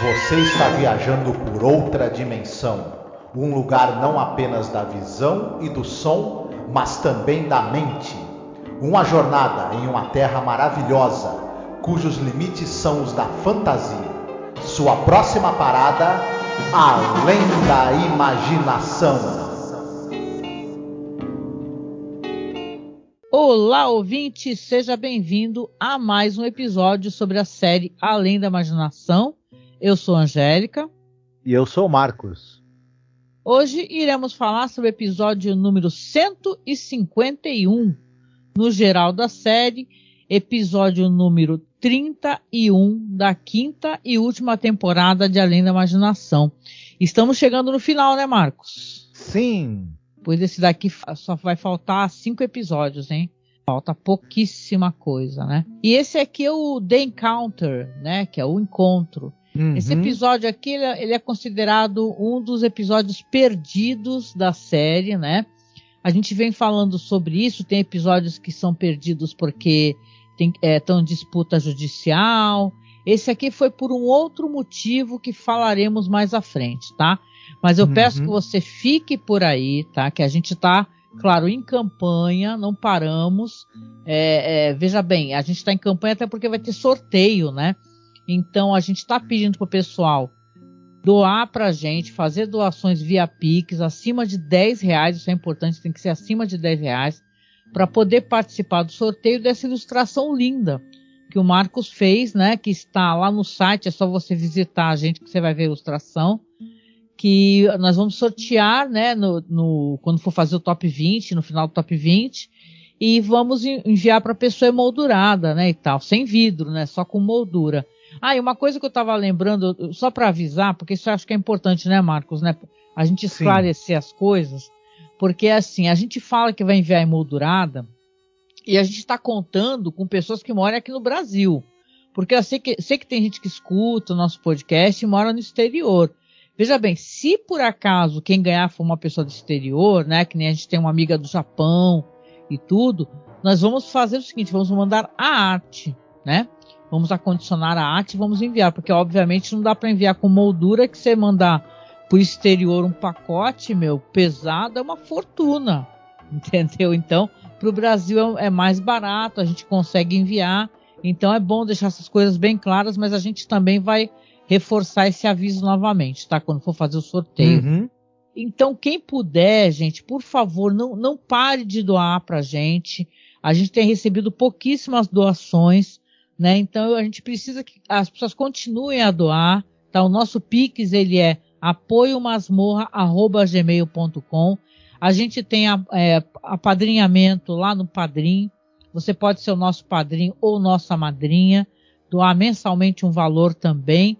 Você está viajando por outra dimensão, um lugar não apenas da visão e do som, mas também da mente. Uma jornada em uma terra maravilhosa, cujos limites são os da fantasia. Sua próxima parada, além da imaginação. Olá, ouvinte, seja bem-vindo a mais um episódio sobre a série Além da Imaginação. Eu sou a Angélica. E eu sou o Marcos. Hoje iremos falar sobre o episódio número 151, no geral da série, episódio número 31 da quinta e última temporada de Além da Imaginação. Estamos chegando no final, né, Marcos? Sim. Pois esse daqui só vai faltar 5 episódios, hein? Falta pouquíssima coisa, né? E esse aqui é o The Encounter, né? Que é o encontro. Esse episódio aqui, ele é considerado um dos episódios perdidos da série, né? A gente vem falando sobre isso, tem episódios que são perdidos porque estão em disputa judicial. Esse aqui foi por um outro motivo que falaremos mais à frente, tá? Mas eu peço que você fique por aí, tá? Que a gente tá, claro, em campanha, não paramos. Veja bem, a gente tá em campanha até porque vai ter sorteio, né? Então a gente tá pedindo pro pessoal doar pra gente, fazer doações via Pix acima de R$10, isso é importante, tem que ser acima de R$10, para poder participar do sorteio dessa ilustração linda que o Marcos fez, né? Que está lá no site, é só você visitar a gente que você vai ver a ilustração. Que nós vamos sortear, né, quando for fazer o top 20, no final do top 20, e vamos enviar para a pessoa emoldurada, né, e tal, sem vidro, né, só com moldura. E uma coisa que eu estava lembrando, só para avisar, porque isso eu acho que é importante, né, Marcos, né, a gente esclarecer as coisas, porque assim, a gente fala que vai enviar emoldurada, e a gente está contando com pessoas que moram aqui no Brasil, porque eu sei que tem gente que escuta o nosso podcast e mora no exterior. Veja bem, se por acaso quem ganhar for uma pessoa do exterior, né, que nem a gente tem uma amiga do Japão e tudo, nós vamos fazer o seguinte, vamos mandar a arte, né? Vamos acondicionar a arte e vamos enviar, porque obviamente não dá para enviar com moldura, que você mandar pro exterior um pacote, pesado, é uma fortuna, entendeu? Então, pro Brasil é mais barato, a gente consegue enviar, então é bom deixar essas coisas bem claras, mas a gente também vai reforçar esse aviso novamente, tá? Quando for fazer o sorteio. Então, quem puder, gente, por favor, não pare de doar pra gente. A gente tem recebido pouquíssimas doações, né? Então, a gente precisa que as pessoas continuem a doar, tá? O nosso Pix, ele é apoiomasmorra@gmail.com. A gente tem apadrinhamento lá no Padrim. Você pode ser o nosso padrinho ou nossa madrinha, doar mensalmente um valor também.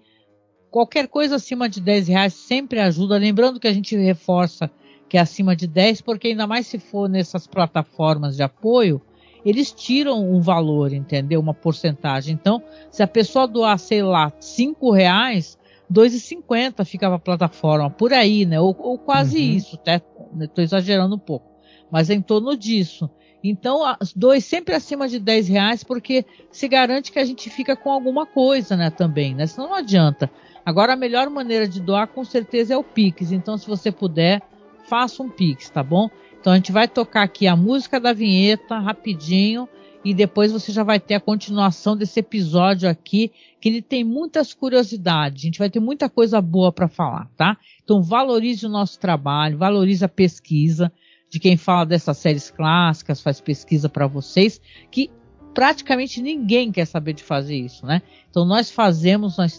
Qualquer coisa acima de R$10 sempre ajuda. Lembrando que a gente reforça que é acima de 10, porque ainda mais se for nessas plataformas de apoio, eles tiram um valor, entendeu? Uma porcentagem. Então, se a pessoa doar, sei lá, R$5, R$2,50 fica para a plataforma, por aí, né? Ou quase isso, até estou exagerando um pouco, mas é em torno disso. Então, doe sempre acima de R$10, porque se garante que a gente fica com alguma coisa, né, também, né? Senão não adianta. Agora, a melhor maneira de doar, com certeza, é o Pix. Então, se você puder, faça um Pix, tá bom? Então, a gente vai tocar aqui a música da vinheta, rapidinho, e depois você já vai ter a continuação desse episódio aqui, que ele tem muitas curiosidades. A gente vai ter muita coisa boa para falar, tá? Então, valorize o nosso trabalho, valorize a pesquisa de quem fala dessas séries clássicas, faz pesquisa para vocês, que praticamente ninguém quer saber de fazer isso, né? Então nós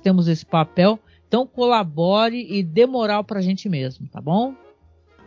temos esse papel, então colabore e dê moral pra gente mesmo, tá bom?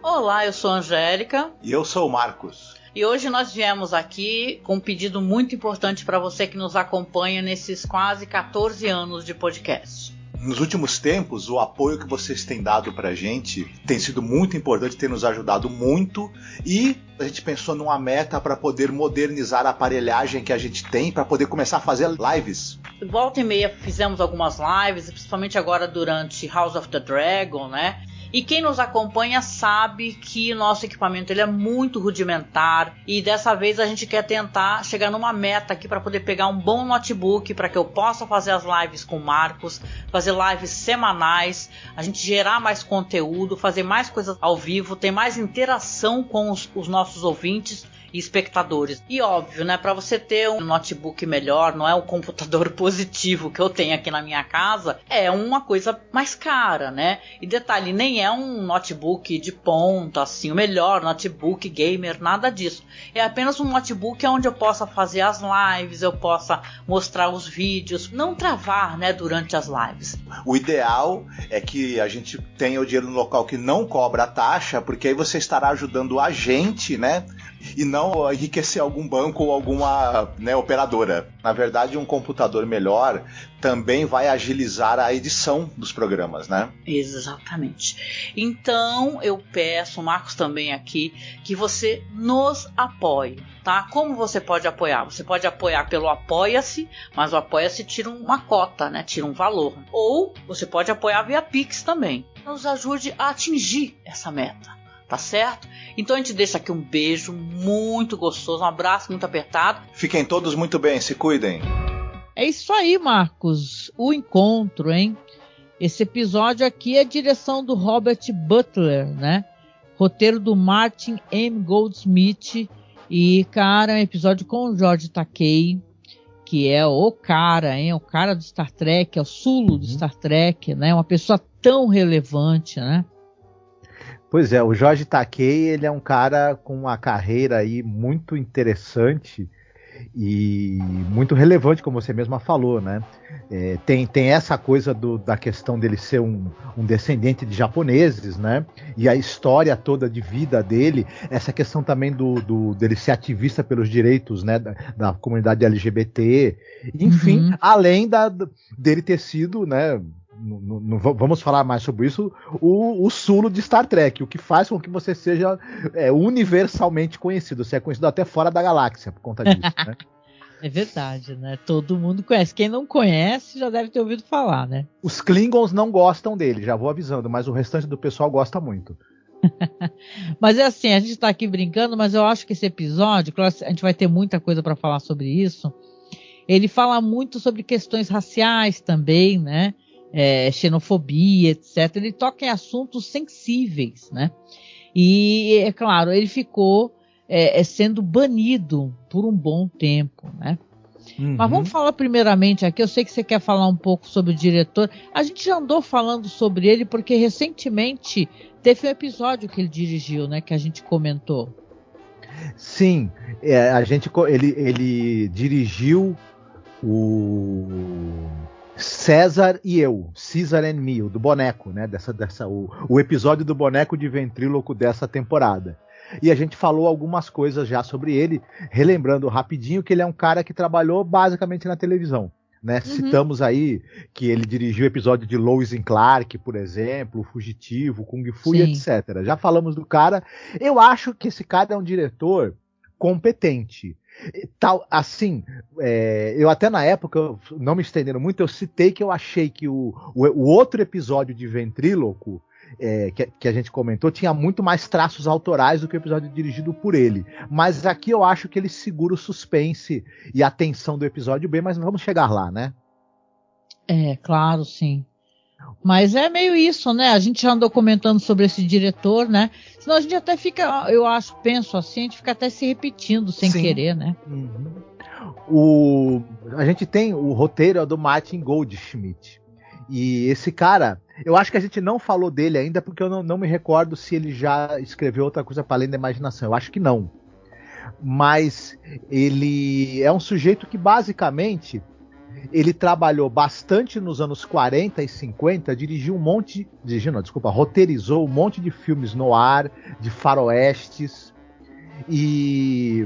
Olá, eu sou a Angélica. E eu sou o Marcos. E hoje nós viemos aqui com um pedido muito importante para você que nos acompanha nesses quase 14 anos de podcast. Nos últimos tempos, o apoio que vocês têm dado pra gente tem sido muito importante, tem nos ajudado muito, e a gente pensou numa meta para poder modernizar a aparelhagem que a gente tem, para poder começar a fazer lives. Volta e meia fizemos algumas lives, principalmente agora durante House of the Dragon, né? E quem nos acompanha sabe que o nosso equipamento ele é muito rudimentar e dessa vez a gente quer tentar chegar numa meta aqui para poder pegar um bom notebook para que eu possa fazer as lives com o Marcos, fazer lives semanais, a gente gerar mais conteúdo, fazer mais coisas ao vivo, ter mais interação com os nossos ouvintes e espectadores. E óbvio, né, para você ter um notebook melhor, não é o computador positivo que eu tenho aqui na minha casa, é uma coisa mais cara, né? E detalhe, nem é um notebook de ponta, assim, o melhor notebook gamer, nada disso. É apenas um notebook onde eu possa fazer as lives, eu possa mostrar os vídeos, não travar, né, durante as lives. O ideal é que a gente tenha o dinheiro no local que não cobra a taxa, porque aí você estará ajudando a gente, né? E não enriquecer algum banco ou alguma, né, operadora. Na verdade, um computador melhor também vai agilizar a edição dos programas, né? Exatamente. Então, eu peço, o Marcos também aqui, que você nos apoie, tá? Como você pode apoiar? Você pode apoiar pelo Apoia-se, mas o Apoia-se tira uma cota, né? Tira um valor. Ou você pode apoiar via Pix também. Nos ajude a atingir essa meta. Tá certo? Então a gente deixa aqui um beijo muito gostoso, um abraço muito apertado. Fiquem todos muito bem, se cuidem. É isso aí, Marcos. O encontro, hein? Esse episódio aqui é direção do Robert Butler, né? Roteiro do Martin M. Goldsmith. E, cara, é um episódio com o George Takei, que é o cara, hein? O cara do Star Trek, é o Sulu do Star Trek, né? Uma pessoa tão relevante, né? Pois é, o George Takei, ele é um cara com uma carreira aí muito interessante e muito relevante, como você mesma falou, né? Tem essa coisa da questão dele ser um descendente de japoneses, né? E a história toda de vida dele, essa questão também dele ser ativista pelos direitos, né, da comunidade LGBT, enfim, além dele ter sido, né? Vamos falar mais sobre isso, o Sulu de Star Trek, o que faz com que você seja universalmente conhecido. Você é conhecido até fora da galáxia por conta disso, né? É verdade, né? Todo mundo conhece. Quem não conhece já deve ter ouvido falar, né? Os Klingons não gostam dele, já vou avisando, mas o restante do pessoal gosta muito. Mas é assim, a gente tá aqui brincando, mas eu acho que esse episódio, claro, a gente vai ter muita coisa para falar sobre isso. Ele fala muito sobre questões raciais também, né? Xenofobia, etc. Ele toca em assuntos sensíveis, né? E, é claro, ele ficou sendo banido por um bom tempo, né? Mas vamos falar primeiramente aqui, eu sei que você quer falar um pouco sobre o diretor. A gente já andou falando sobre ele porque recentemente teve um episódio que ele dirigiu, né? Que a gente comentou. Sim, ele dirigiu o César e eu, Caesar and Me, o do boneco, né? O episódio do boneco de ventríloco dessa temporada. E a gente falou algumas coisas já sobre ele, relembrando rapidinho que ele é um cara que trabalhou basicamente na televisão, né? Citamos aí que ele dirigiu o episódio de Lois and Clark, por exemplo, o Fugitivo, Kung Fu e etc. Já falamos do cara. Eu acho que esse cara é um diretor competente. Tal, assim, eu até na época, não me estendendo muito, eu citei que eu achei que o outro episódio de Ventríloco, que a gente comentou, tinha muito mais traços autorais do que o episódio dirigido por ele. Mas aqui eu acho que ele segura o suspense e a tensão do episódio bem, mas vamos chegar lá, né? Claro, sim. Mas é meio isso, né? A gente já andou comentando sobre esse diretor, né? Senão a gente até fica, penso assim, a gente fica até se repetindo sem querer, né? A gente tem o roteiro do Martin Goldschmidt. E esse cara, eu acho que a gente não falou dele ainda, porque eu não me recordo se ele já escreveu outra coisa para além da imaginação. Eu acho que não. Mas ele é um sujeito que basicamente ele trabalhou bastante nos anos 40 e 50, roteirizou um monte de filmes noir, de faroestes, e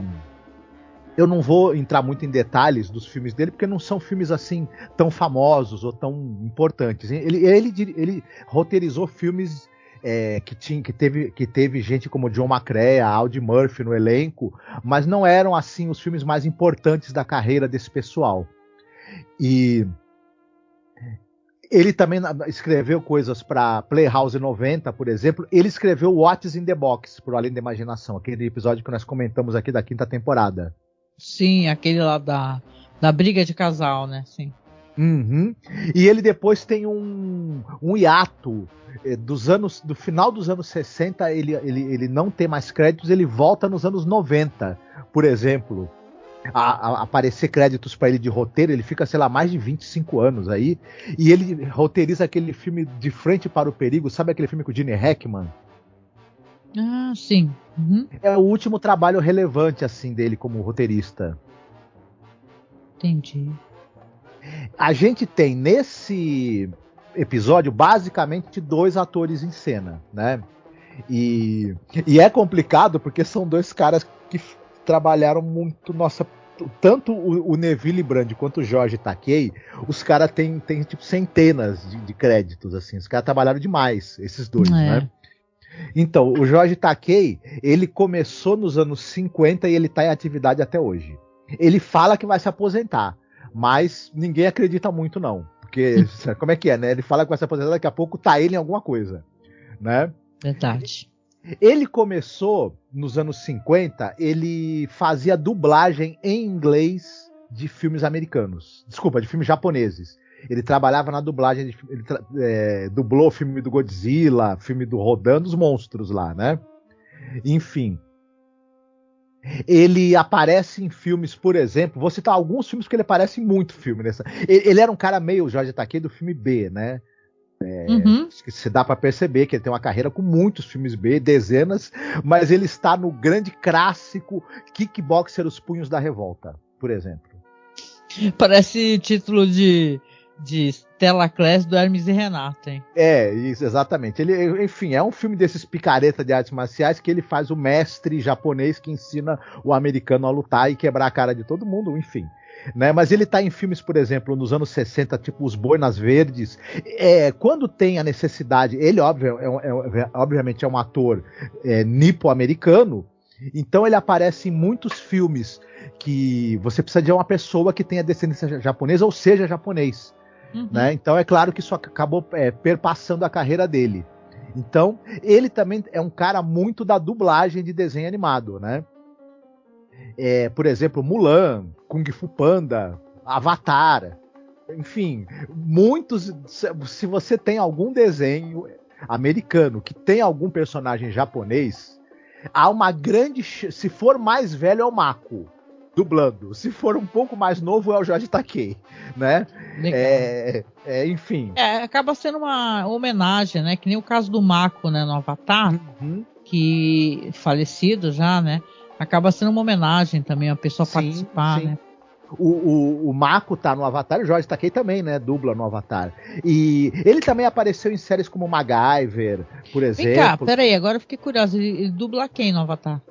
eu não vou entrar muito em detalhes dos filmes dele, porque não são filmes assim tão famosos ou tão importantes. Ele roteirizou filmes que teve gente como John McCrea, Audie Murphy no elenco, mas não eram assim os filmes mais importantes da carreira desse pessoal. E Ele também escreveu coisas para Playhouse 90, por exemplo. Ele escreveu What's in the Box, por Além da Imaginação, aquele episódio que nós comentamos aqui da 5ª temporada. Sim, aquele lá da briga de casal, né? Sim. Uhum. E ele depois tem um hiato do final dos anos 60, ele não tem mais créditos, ele volta nos anos 90, por exemplo. A aparecer créditos para ele de roteiro, ele fica, sei lá, mais de 25 anos aí, e ele roteiriza aquele filme De Frente para o Perigo, sabe aquele filme com o Gene Hackman? Ah, sim. Uhum. É o último trabalho relevante, assim, dele como roteirista. Entendi. A gente tem nesse episódio, basicamente, 2 atores em cena, né? E é complicado, porque são 2 caras que trabalharam muito, nossa, tanto o Neville Brand quanto o George Takei, os caras têm tipo centenas de créditos, assim, os caras trabalharam demais, esses 2, né? Então, o George Takei, ele começou nos anos 50 e ele tá em atividade até hoje. Ele fala que vai se aposentar, mas ninguém acredita muito não, porque como é que é, né? Ele fala que vai se aposentar, daqui a pouco tá ele em alguma coisa, né? Verdade. Ele começou nos anos 50, ele fazia dublagem em inglês de filmes americanos. Desculpa, de filmes japoneses. Ele trabalhava na dublagem, dublou o filme do Godzilla, filme do Rodan dos Monstros lá, né? Enfim. Ele aparece em filmes, por exemplo, vou citar alguns filmes que ele aparece em muito filme nessa. Ele era um cara meio Jorge Takei do filme B, né? Se dá para perceber que ele tem uma carreira com muitos filmes B, dezenas, mas ele está no grande clássico Kickboxer Os Punhos da Revolta, por exemplo. Parece título de Stella Class do Hermes e Renato, hein? Isso, exatamente. Ele, enfim, é um filme desses picareta de artes marciais que ele faz o mestre japonês que ensina o americano a lutar e quebrar a cara de todo mundo, enfim. Né, mas ele tá em filmes, por exemplo, nos anos 60, tipo Os Boinas Verdes. Quando tem a necessidade, ele obviamente é um ator nipo-americano, então ele aparece em muitos filmes que você precisa de uma pessoa que tenha descendência japonesa ou seja japonês. Né? Então é claro que isso acabou perpassando a carreira dele. Então ele também é um cara muito da dublagem de desenho animado, né? Por exemplo, Mulan, Kung Fu Panda, Avatar, enfim, muitos. Se você tem algum desenho americano que tem algum personagem japonês, há uma grande. Se for mais velho, é o Mako dublando. Se for um pouco mais novo, é o Jorge Takei, né? Enfim. Acaba sendo uma homenagem, né? Que nem o caso do Mako, né, no Avatar, que falecido já, né? Acaba sendo uma homenagem também a pessoa participar, sim. Né? O Mako tá no Avatar, o Jorge Takei também, né? Dubla no Avatar. E ele também apareceu em séries como MacGyver, por exemplo. Vem cá, peraí, agora eu fiquei curioso. Ele dubla quem no Avatar?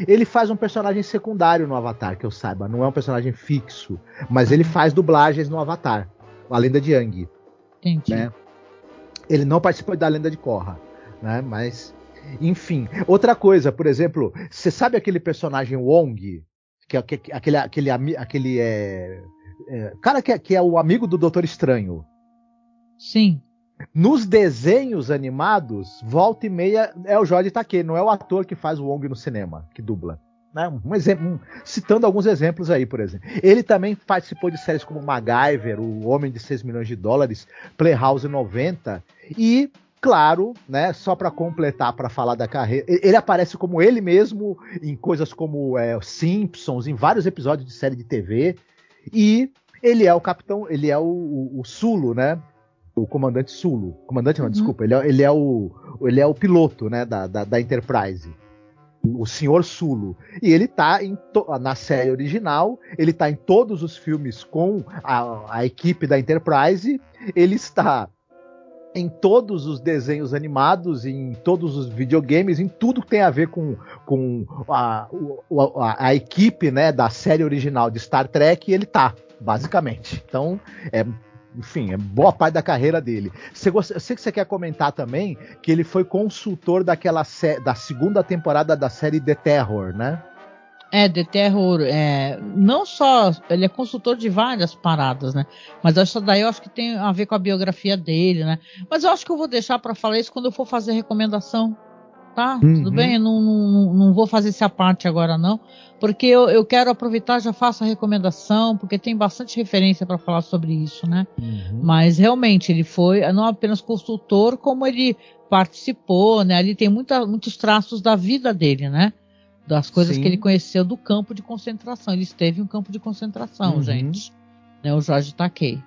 Ele faz um personagem secundário no Avatar, que eu saiba. Não é um personagem fixo. Mas ele faz dublagens no Avatar. A Lenda de Aang. Entendi. Né? Ele não participou da Lenda de Korra, né? Mas... Enfim, outra coisa, por exemplo, você sabe aquele personagem Wong, que é aquele cara que é o amigo do Doutor Estranho? Sim. Nos desenhos animados, volta e meia é o Jorge Takei, não é o ator que faz o Wong no cinema, que dubla. Né? Um exemplo, citando alguns exemplos aí, por exemplo. Ele também participou de séries como MacGyver, O Homem de 6 milhões de dólares, Playhouse 90 e... Claro, né? Só para completar, para falar da carreira, ele aparece como ele mesmo em coisas como Simpsons, em vários episódios de série de TV, e ele é o capitão, ele é o Sulu, né? O comandante Sulu. Comandante não, desculpa, ele é o piloto, né? Da Enterprise. O Sr. Sulu. E ele tá na série original, ele tá em todos os filmes com a equipe da Enterprise, ele está em todos os desenhos animados, em todos os videogames, em tudo que tem a ver com a equipe, né, da série original de Star Trek, ele tá, basicamente. Então, enfim, é boa parte da carreira dele. Eu sei que você quer comentar também que ele foi consultor da segunda temporada da série The Terror, né? The Terror, não só, ele é consultor de várias paradas, né? Mas essa daí eu acho que tem a ver com a biografia dele, né? Mas eu acho que eu vou deixar para falar isso quando eu for fazer recomendação, tá? Tudo bem? Não vou fazer essa parte agora não, porque eu quero aproveitar, já faço a recomendação, porque tem bastante referência para falar sobre isso, né? Mas realmente ele foi não apenas consultor, como ele participou, né? Ali tem muitos traços da vida dele, né? Das coisas que ele conheceu do campo de concentração. Ele esteve em um campo de concentração, gente. Né, o George Takei.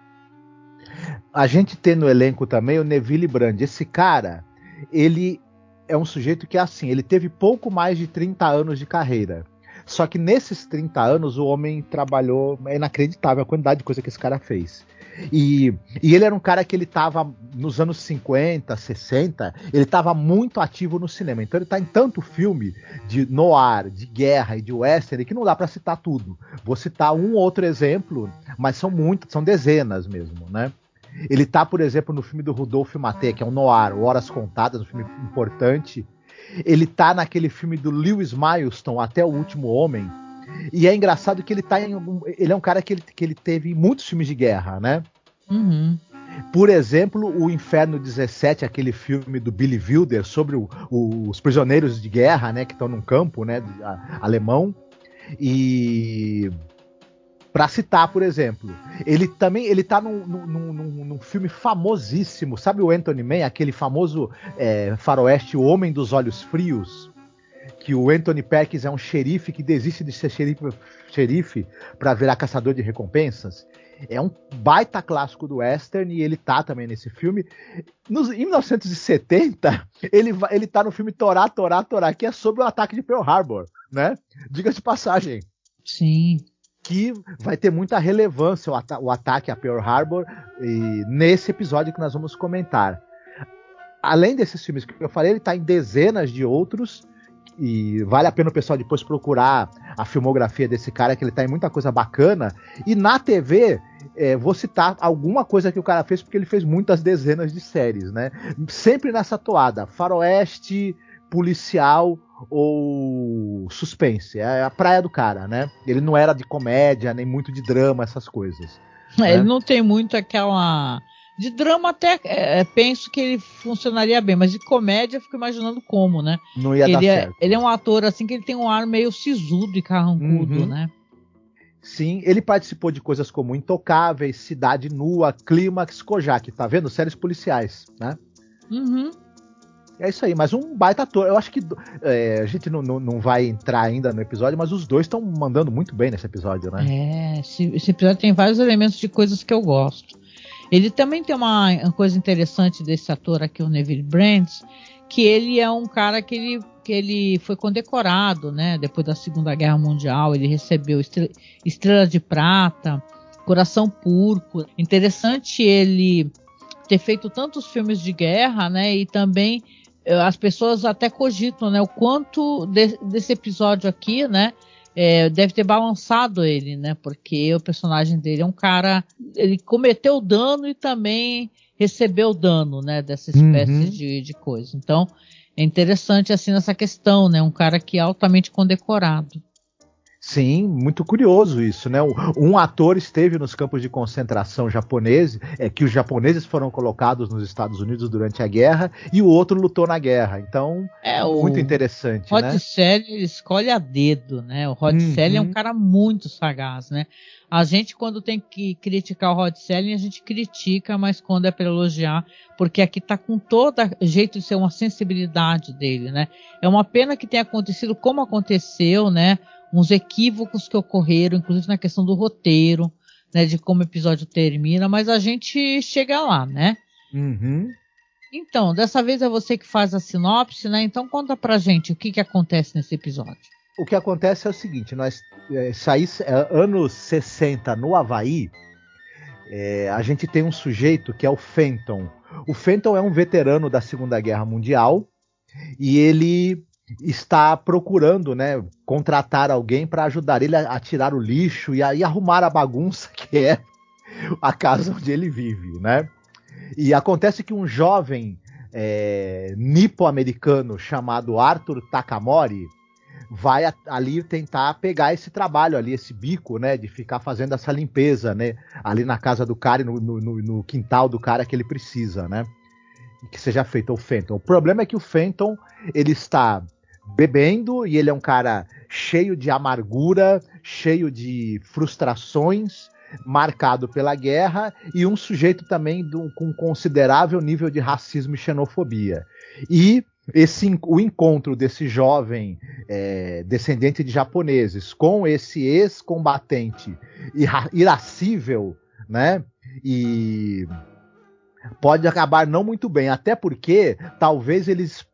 A gente tem no elenco também o Neville Brand. Esse cara, ele é um sujeito que, assim, ele teve pouco mais de 30 anos de carreira. Só que nesses 30 anos o homem trabalhou, é inacreditável a quantidade de coisa que esse cara fez. E ele era um cara que ele estava nos anos 50, 60, ele estava muito ativo no cinema. Então ele está em tanto filme de noir, de guerra e de western que não dá para citar tudo. Vou citar um outro exemplo, mas são dezenas mesmo, né? Ele está, por exemplo, no filme do Rudolph Maté, que é um noir, Horas Contadas, um filme importante. Ele está naquele filme do Lewis Milestone, Até o Último Homem. E é engraçado que ele é um cara que ele teve muitos filmes de guerra, né? Por exemplo, o Inferno 17, aquele filme do Billy Wilder sobre os prisioneiros de guerra, né, que estão num campo, né, alemão. E para citar, por exemplo, ele tá num filme famosíssimo, sabe o Anthony Mann, aquele famoso faroeste O Homem dos Olhos Frios? Que o Anthony Perkins é um xerife que desiste de ser xerife para virar caçador de recompensas. É um baita clássico do western e ele tá também nesse filme. Em 1970, ele tá no filme Torá, que é sobre o ataque de Pearl Harbor, né? Diga-se de passagem. Sim. Que vai ter muita relevância o ataque a Pearl Harbor e nesse episódio que nós vamos comentar. Além desses filmes que eu falei, ele tá em dezenas de outros. E vale a pena o pessoal depois procurar a filmografia desse cara, que ele tá em muita coisa bacana. E na TV, vou citar alguma coisa que o cara fez, porque ele fez muitas dezenas de séries, né? Sempre nessa toada, faroeste, policial ou suspense. É a praia do cara, né? Ele não era de comédia, nem muito de drama, essas coisas. Né? Ele não tem muito aquela... De drama até penso que ele funcionaria bem, mas de comédia eu fico imaginando como, né? Não ia dar certo. Ele é um ator assim que ele tem um ar meio sisudo e carrancudo, né? Sim, ele participou de coisas como Intocáveis, Cidade Nua, Clímax, Kojak, tá vendo? Séries policiais, né? É isso aí, mas um baita ator. Eu acho que a gente não vai entrar ainda no episódio, mas os dois estão mandando muito bem nesse episódio, né? Esse episódio tem vários elementos de coisas que eu gosto. Ele também tem uma coisa interessante desse ator aqui, o Neville Brand, que ele é um cara que ele foi condecorado, né? Depois da Segunda Guerra Mundial, ele recebeu Estrela de Prata, Coração Púrpura. Interessante ele ter feito tantos filmes de guerra, né? E também as pessoas até cogitam, né? O quanto desse episódio aqui, né? Deve ter balançado ele, né? Porque o personagem dele é um cara... Ele cometeu dano e também recebeu dano, né? Dessa espécie de coisa. Então, é interessante, assim, nessa questão, né? Um cara que é altamente condecorado. Sim, muito curioso isso, né? Um ator esteve nos campos de concentração japoneses, que os japoneses foram colocados nos Estados Unidos durante a guerra, e o outro lutou na guerra. Então, muito interessante, Rod né? Serling escolhe a dedo, né? O Rod Serling é um cara muito sagaz, né? A gente, quando tem que criticar o Rod Serling, a gente critica, mas quando é para elogiar, porque aqui tá com todo jeito de ser uma sensibilidade dele, né? É uma pena que tenha acontecido como aconteceu, né? Uns equívocos que ocorreram, inclusive na questão do roteiro, né, de como o episódio termina, mas a gente chega lá, né? Então, dessa vez é você que faz a sinopse, né? Então conta pra gente o que acontece nesse episódio. O que acontece é o seguinte, nós anos 60 no Havaí, a gente tem um sujeito que é o Fenton. O Fenton é um veterano da Segunda Guerra Mundial e ele está procurando, né, contratar alguém para ajudar ele a tirar o lixo e arrumar a bagunça que é a casa onde ele vive, né? E acontece que um jovem nipo-americano chamado Arthur Takamori vai ali tentar pegar esse trabalho ali, esse bico, né, de ficar fazendo essa limpeza, né, ali na casa do cara e no quintal do cara que ele precisa, né, que seja feito o Fenton. O problema é que o Fenton, ele está bebendo e ele é um cara cheio de amargura, cheio de frustrações, marcado pela guerra e um sujeito também com considerável nível de racismo e xenofobia. E o encontro desse jovem descendente de japoneses com esse ex-combatente irascível, né? E pode acabar não muito bem, até porque talvez eles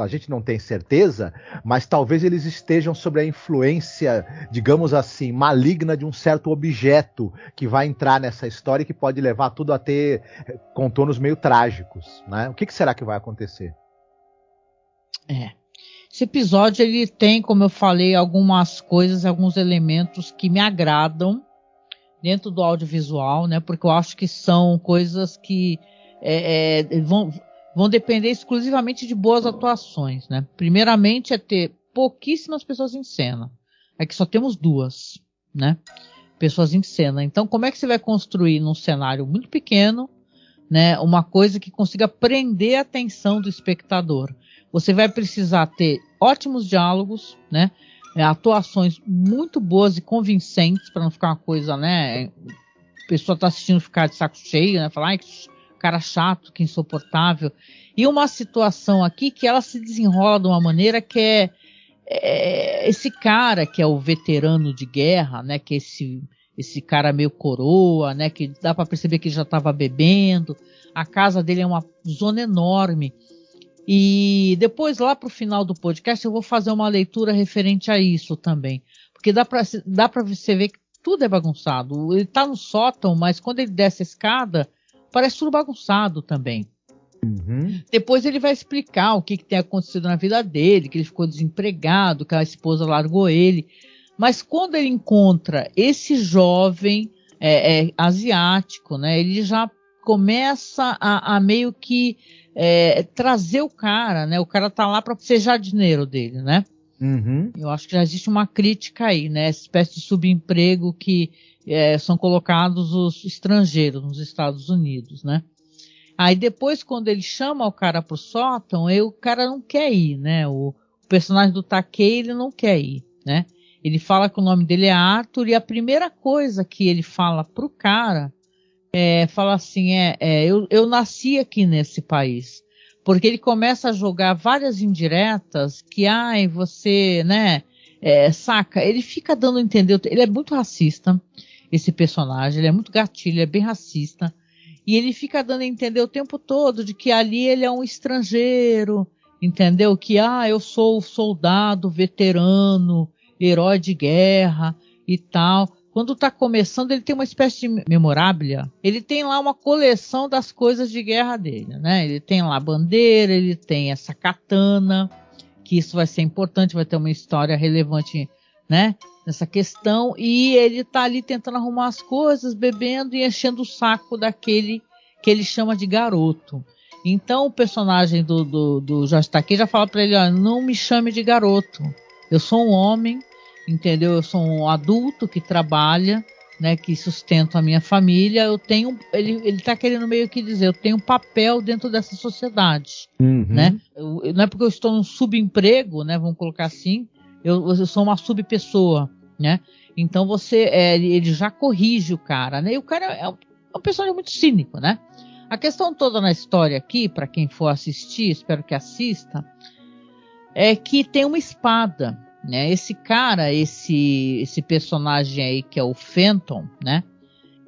a gente não tem certeza, mas talvez eles estejam sob a influência, digamos assim, maligna de um certo objeto que vai entrar nessa história e que pode levar tudo a ter contornos meio trágicos, né? O que será que vai acontecer? Esse episódio, ele tem, como eu falei, algumas coisas, alguns elementos que me agradam dentro do audiovisual, né? Porque eu acho que são coisas que vão depender exclusivamente de boas atuações, né? Primeiramente é ter pouquíssimas pessoas em cena. É que só temos 2, né? Pessoas em cena. Então, como é que você vai construir num cenário muito pequeno, né? Uma coisa que consiga prender a atenção do espectador? Você vai precisar ter ótimos diálogos, né? Atuações muito boas e convincentes, para não ficar uma coisa, né? A pessoa tá assistindo ficar de saco cheio, né? Falar, que cara chato, que insuportável. E uma situação aqui que ela se desenrola de uma maneira que é esse cara que é o veterano de guerra, né? Que é esse cara meio coroa, né? Que dá para perceber que ele já estava bebendo. A casa dele é uma zona enorme. E depois, lá pro final do podcast, eu vou fazer uma leitura referente a isso também. Porque dá para você ver que tudo é bagunçado. Ele tá no sótão, mas quando ele desce a escada, parece tudo bagunçado também. Uhum. Depois ele vai explicar o que tem acontecido na vida dele, que ele ficou desempregado, que a esposa largou ele. Mas quando ele encontra esse jovem asiático, né, ele já começa a meio que trazer o cara, né? O cara tá lá para ser jardineiro dele, né? Uhum. Eu acho que já existe uma crítica aí, né? Essa espécie de subemprego que são colocados os estrangeiros nos Estados Unidos, né? Aí depois, quando ele chama o cara pro sótão, o cara não quer ir, né? O personagem do Takei, ele não quer ir, né? Ele fala que o nome dele é Arthur e a primeira coisa que ele fala pro cara fala assim, eu nasci aqui nesse país. Porque ele começa a jogar várias indiretas que, você, né, saca? Ele fica dando a entender, ele é muito racista, esse personagem, ele é muito gatilho, ele é bem racista. E ele fica dando a entender o tempo todo de que ali ele é um estrangeiro, entendeu? Que, eu sou soldado, veterano, herói de guerra e tal. Quando tá começando, ele tem uma espécie de memoráblia. Ele tem lá uma coleção das coisas de guerra dele, né? Ele tem lá a bandeira, ele tem essa katana, que isso vai ser importante, vai ter uma história relevante, né? Nessa questão. E ele tá ali tentando arrumar as coisas, bebendo e enchendo o saco daquele que ele chama de garoto. Então o personagem do Jorge Takei já fala pra ele, não me chame de garoto. Eu sou um homem, entendeu? Eu sou um adulto que trabalha, né, que sustento a minha família. Ele tá querendo meio que dizer, eu tenho um papel dentro dessa sociedade, né? Não é porque eu estou num subemprego, né, vamos colocar assim, eu sou uma subpessoa, né? Então ele já corrige o cara, né? E o cara é um personagem muito cínico, né? A questão toda na história aqui, para quem for assistir, espero que assista, é que tem uma espada, né? Esse cara, esse personagem aí que é o Fenton, né?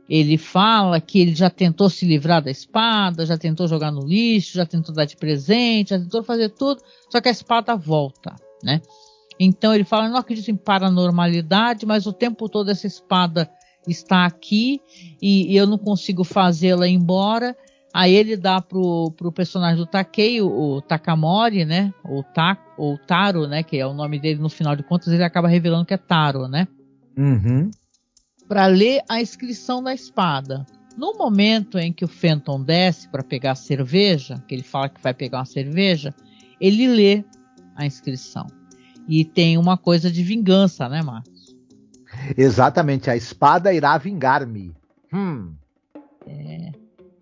Ele fala que ele já tentou se livrar da espada, já tentou jogar no lixo, já tentou dar de presente, já tentou fazer tudo, só que a espada volta, né? Então ele fala, não acredito em paranormalidade, mas o tempo todo essa espada está aqui e eu não consigo fazê-la embora. Aí ele dá pro personagem do Takei, o Takamori, né? Ou Taro, né? Que é o nome dele, no final de contas, ele acaba revelando que é Taro, né? Uhum. Para ler a inscrição da espada. No momento em que o Fenton desce para pegar a cerveja, que ele fala que vai pegar uma cerveja, ele lê a inscrição. E tem uma coisa de vingança, né, Marcos? Exatamente, a espada irá vingar-me.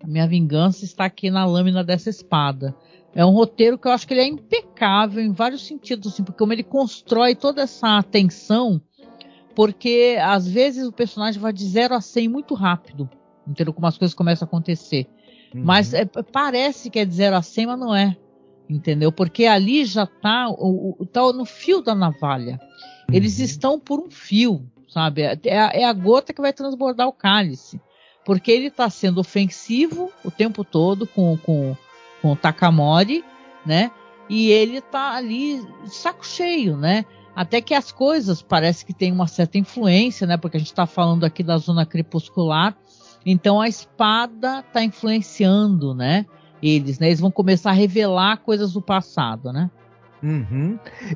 A minha vingança está aqui na lâmina dessa espada. É um roteiro que eu acho que ele é impecável em vários sentidos, assim, porque como ele constrói toda essa tensão, porque às vezes o personagem vai de 0 a 100 muito rápido, entendeu? Como as coisas começam a acontecer. Mas parece que é de 0 a 100, mas não é, entendeu? Porque ali já tá no fio da navalha. Eles estão por um fio, sabe? É a gota que vai transbordar o cálice. Porque ele está sendo ofensivo o tempo todo com o Takamori, né? E ele tá ali de saco cheio, né? Até que as coisas parece que tem uma certa influência, né? Porque a gente está falando aqui da zona crepuscular. Então a espada está influenciando, né? Eles vão começar a revelar coisas do passado, né?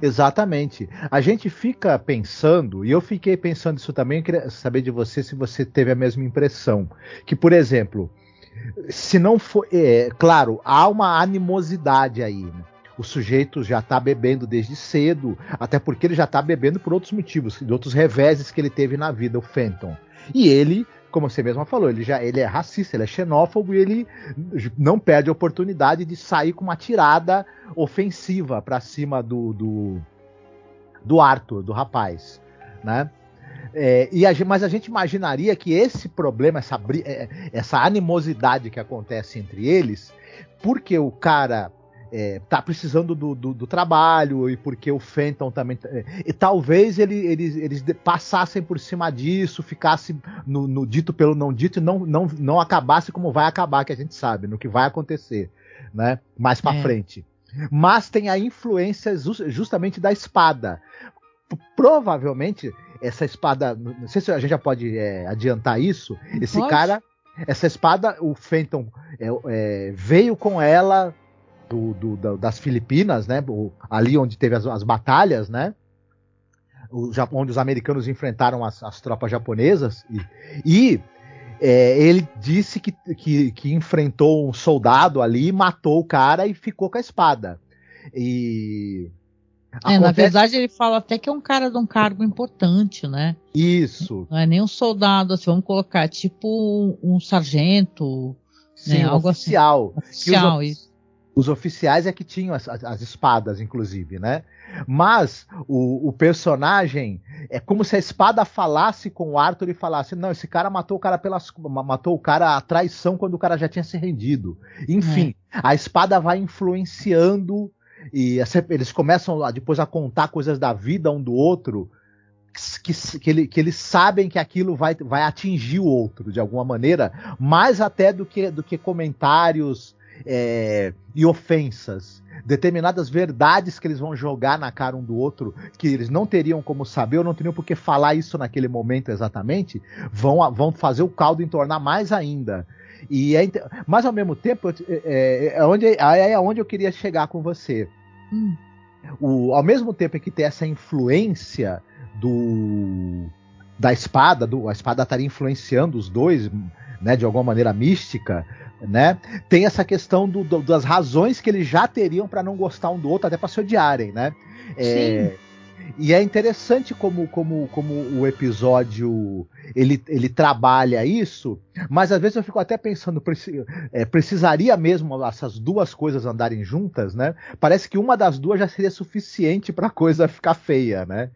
Exatamente. A gente fica pensando, e eu fiquei pensando isso também, eu queria saber de você se você teve a mesma impressão. Que, por exemplo, se não for. Claro, há uma animosidade aí, né? O sujeito já está bebendo desde cedo, até porque ele já está bebendo por outros motivos, de outros reveses que ele teve na vida, o Fenton. E ele, como você mesma falou, ele é racista, ele é xenófobo e ele não perde a oportunidade de sair com uma tirada ofensiva para cima do Arthur, do rapaz, né? Mas a gente imaginaria que esse problema, essa animosidade que acontece entre eles, porque o cara tá precisando do trabalho e porque o Fenton também. E talvez eles passassem por cima disso, ficasse no dito pelo não dito e não acabasse como vai acabar, que a gente sabe, no que vai acontecer, né? Mais pra frente. Mas tem a influência justamente da espada. Provavelmente, essa espada. Não sei se a gente já pode adiantar isso. Essa espada, o Fenton veio com ela das Filipinas, né? Ali onde teve as batalhas, né? Onde os americanos enfrentaram as tropas japonesas. E ele disse que enfrentou um soldado ali, matou o cara e ficou com a espada. Na verdade, ele fala até que é um cara de um cargo importante, né? Isso. Não é nem um soldado, assim, vamos colocar, tipo um sargento. Sim, né? Algo oficial. Assim. Oficial, isso. Os oficiais é que tinham as espadas, inclusive, né? Mas o personagem é como se a espada falasse com o Arthur e falasse: não, esse cara matou o cara à traição quando o cara já tinha se rendido. Enfim, a espada vai influenciando e eles começam depois a contar coisas da vida um do outro que eles sabem que aquilo vai atingir o outro de alguma maneira, mais até do que comentários e ofensas, determinadas verdades que eles vão jogar na cara um do outro, que eles não teriam como saber, ou não teriam por que falar isso naquele momento exatamente, vão fazer o caldo entornar mais ainda. Mas ao mesmo tempo, é onde eu queria chegar com você. Ao mesmo tempo que tem essa influência da espada, a espada estaria influenciando os dois, né, de alguma maneira mística, né? Tem essa questão das razões que eles já teriam para não gostar um do outro, até para se odiarem, né? E é interessante como o episódio ele trabalha isso, mas às vezes eu fico até pensando, precisaria mesmo essas duas coisas andarem juntas, né? Parece que uma das duas já seria suficiente para a coisa ficar feia, né?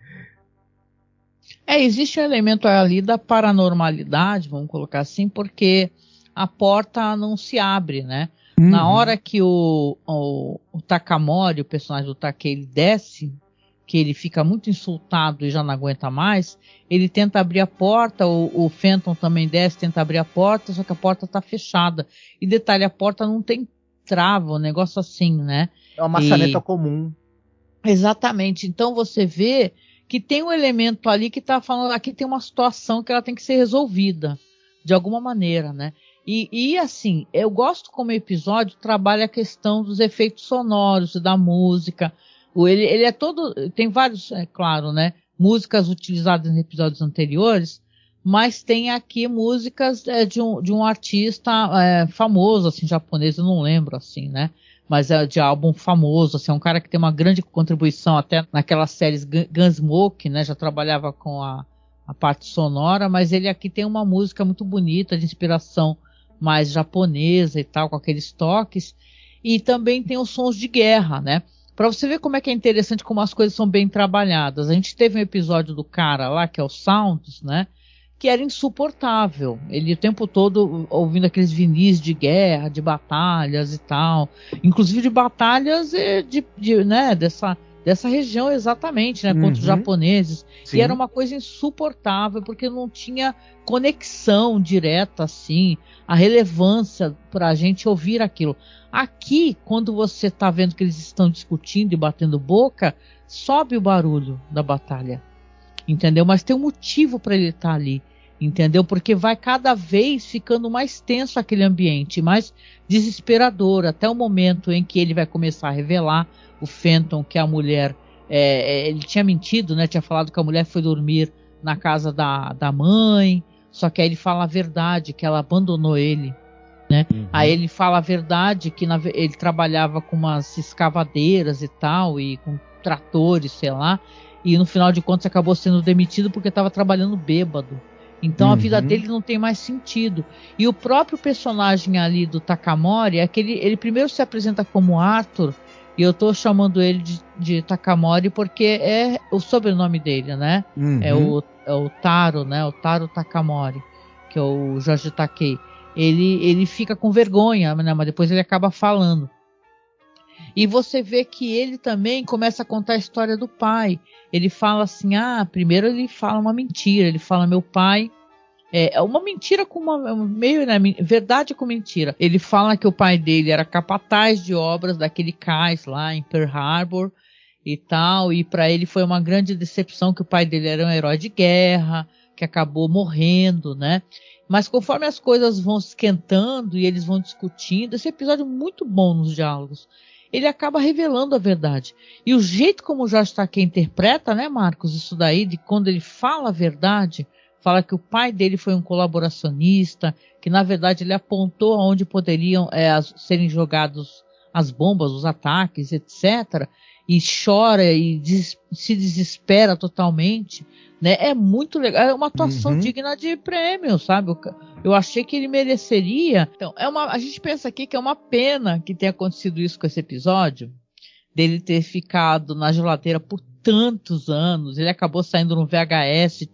Existe um elemento ali da paranormalidade, vamos colocar assim, porque a porta não se abre, né? Na hora que o Takamori, o personagem do Takei, ele desce, que ele fica muito insultado e já não aguenta mais, ele tenta abrir a porta, o Fenton também desce, tenta abrir a porta, só que a porta está fechada. E detalhe, a porta não tem trava, um negócio assim, né? É uma maçaneta comum. Exatamente. Então você vê que tem um elemento ali que está falando, aqui tem uma situação que ela tem que ser resolvida, de alguma maneira, né? E assim, eu gosto como episódio trabalha a questão dos efeitos sonoros, da música. Ele é todo, tem vários, claro, né, músicas utilizadas em episódios anteriores, mas tem aqui músicas de um artista famoso, assim, japonês, eu não lembro, assim, né, mas é de álbum famoso, assim, é um cara que tem uma grande contribuição até naquelas séries Gunsmoke, né, já trabalhava com a parte sonora, mas ele aqui tem uma música muito bonita, de inspiração mais japonesa e tal, com aqueles toques, e também tem os sons de guerra, né, para você ver como é que é interessante como as coisas são bem trabalhadas. A gente teve um episódio do cara lá, que é o Sounds, né, que era insuportável. Ele o tempo todo ouvindo aqueles vinis de guerra, de batalhas e tal. Inclusive de batalhas né, dessa região exatamente, né, contra os japoneses. Sim. E era uma coisa insuportável, porque não tinha conexão direta, assim, a relevância para a gente ouvir aquilo. Aqui, quando você está vendo que eles estão discutindo e batendo boca, sobe o barulho da batalha. Entendeu? Mas tem um motivo para ele estar ali, entendeu? Porque vai cada vez ficando mais tenso aquele ambiente, mais desesperador, até o momento em que ele vai começar a revelar o Fenton, que a mulher, ele tinha mentido, né? Tinha falado que a mulher foi dormir na casa da mãe, só que aí ele fala a verdade, que ela abandonou ele, né? Aí ele fala a verdade, que ele trabalhava com umas escavadeiras e tal, e com tratores, sei lá, e no final de contas acabou sendo demitido porque estava trabalhando bêbado. Então a vida dele não tem mais sentido. E o próprio personagem ali do Takamori, ele primeiro se apresenta como Arthur, e eu estou chamando ele de Takamori porque é o sobrenome dele, né? É o Taro, né? O Taro Takamori, que é o Jorge Takei. Ele fica com vergonha, né? Mas depois ele acaba falando. E você vê que ele também começa a contar a história do pai. Ele fala assim, primeiro ele fala uma mentira. Ele fala, meu pai... É uma mentira com meio, né, verdade com mentira. Ele fala que o pai dele era capataz de obras daquele cais lá em Pearl Harbor e tal. E para ele foi uma grande decepção que o pai dele era um herói de guerra, que acabou morrendo, né? Mas conforme as coisas vão esquentando e eles vão discutindo, esse episódio é muito bom nos diálogos. Ele acaba revelando a verdade. E o jeito como o Jorge Takei interpreta, né, Marcos, isso daí, de quando ele fala a verdade, fala que o pai dele foi um colaboracionista, que na verdade ele apontou aonde poderiam serem jogados as bombas, os ataques, etc. E chora e se desespera totalmente, né? É muito legal, é uma atuação digna de prêmio, sabe? Eu achei que ele mereceria. Então, a gente pensa aqui que é uma pena que tenha acontecido isso com esse episódio, dele ter ficado na geladeira por tantos anos. Ele acabou saindo no VHS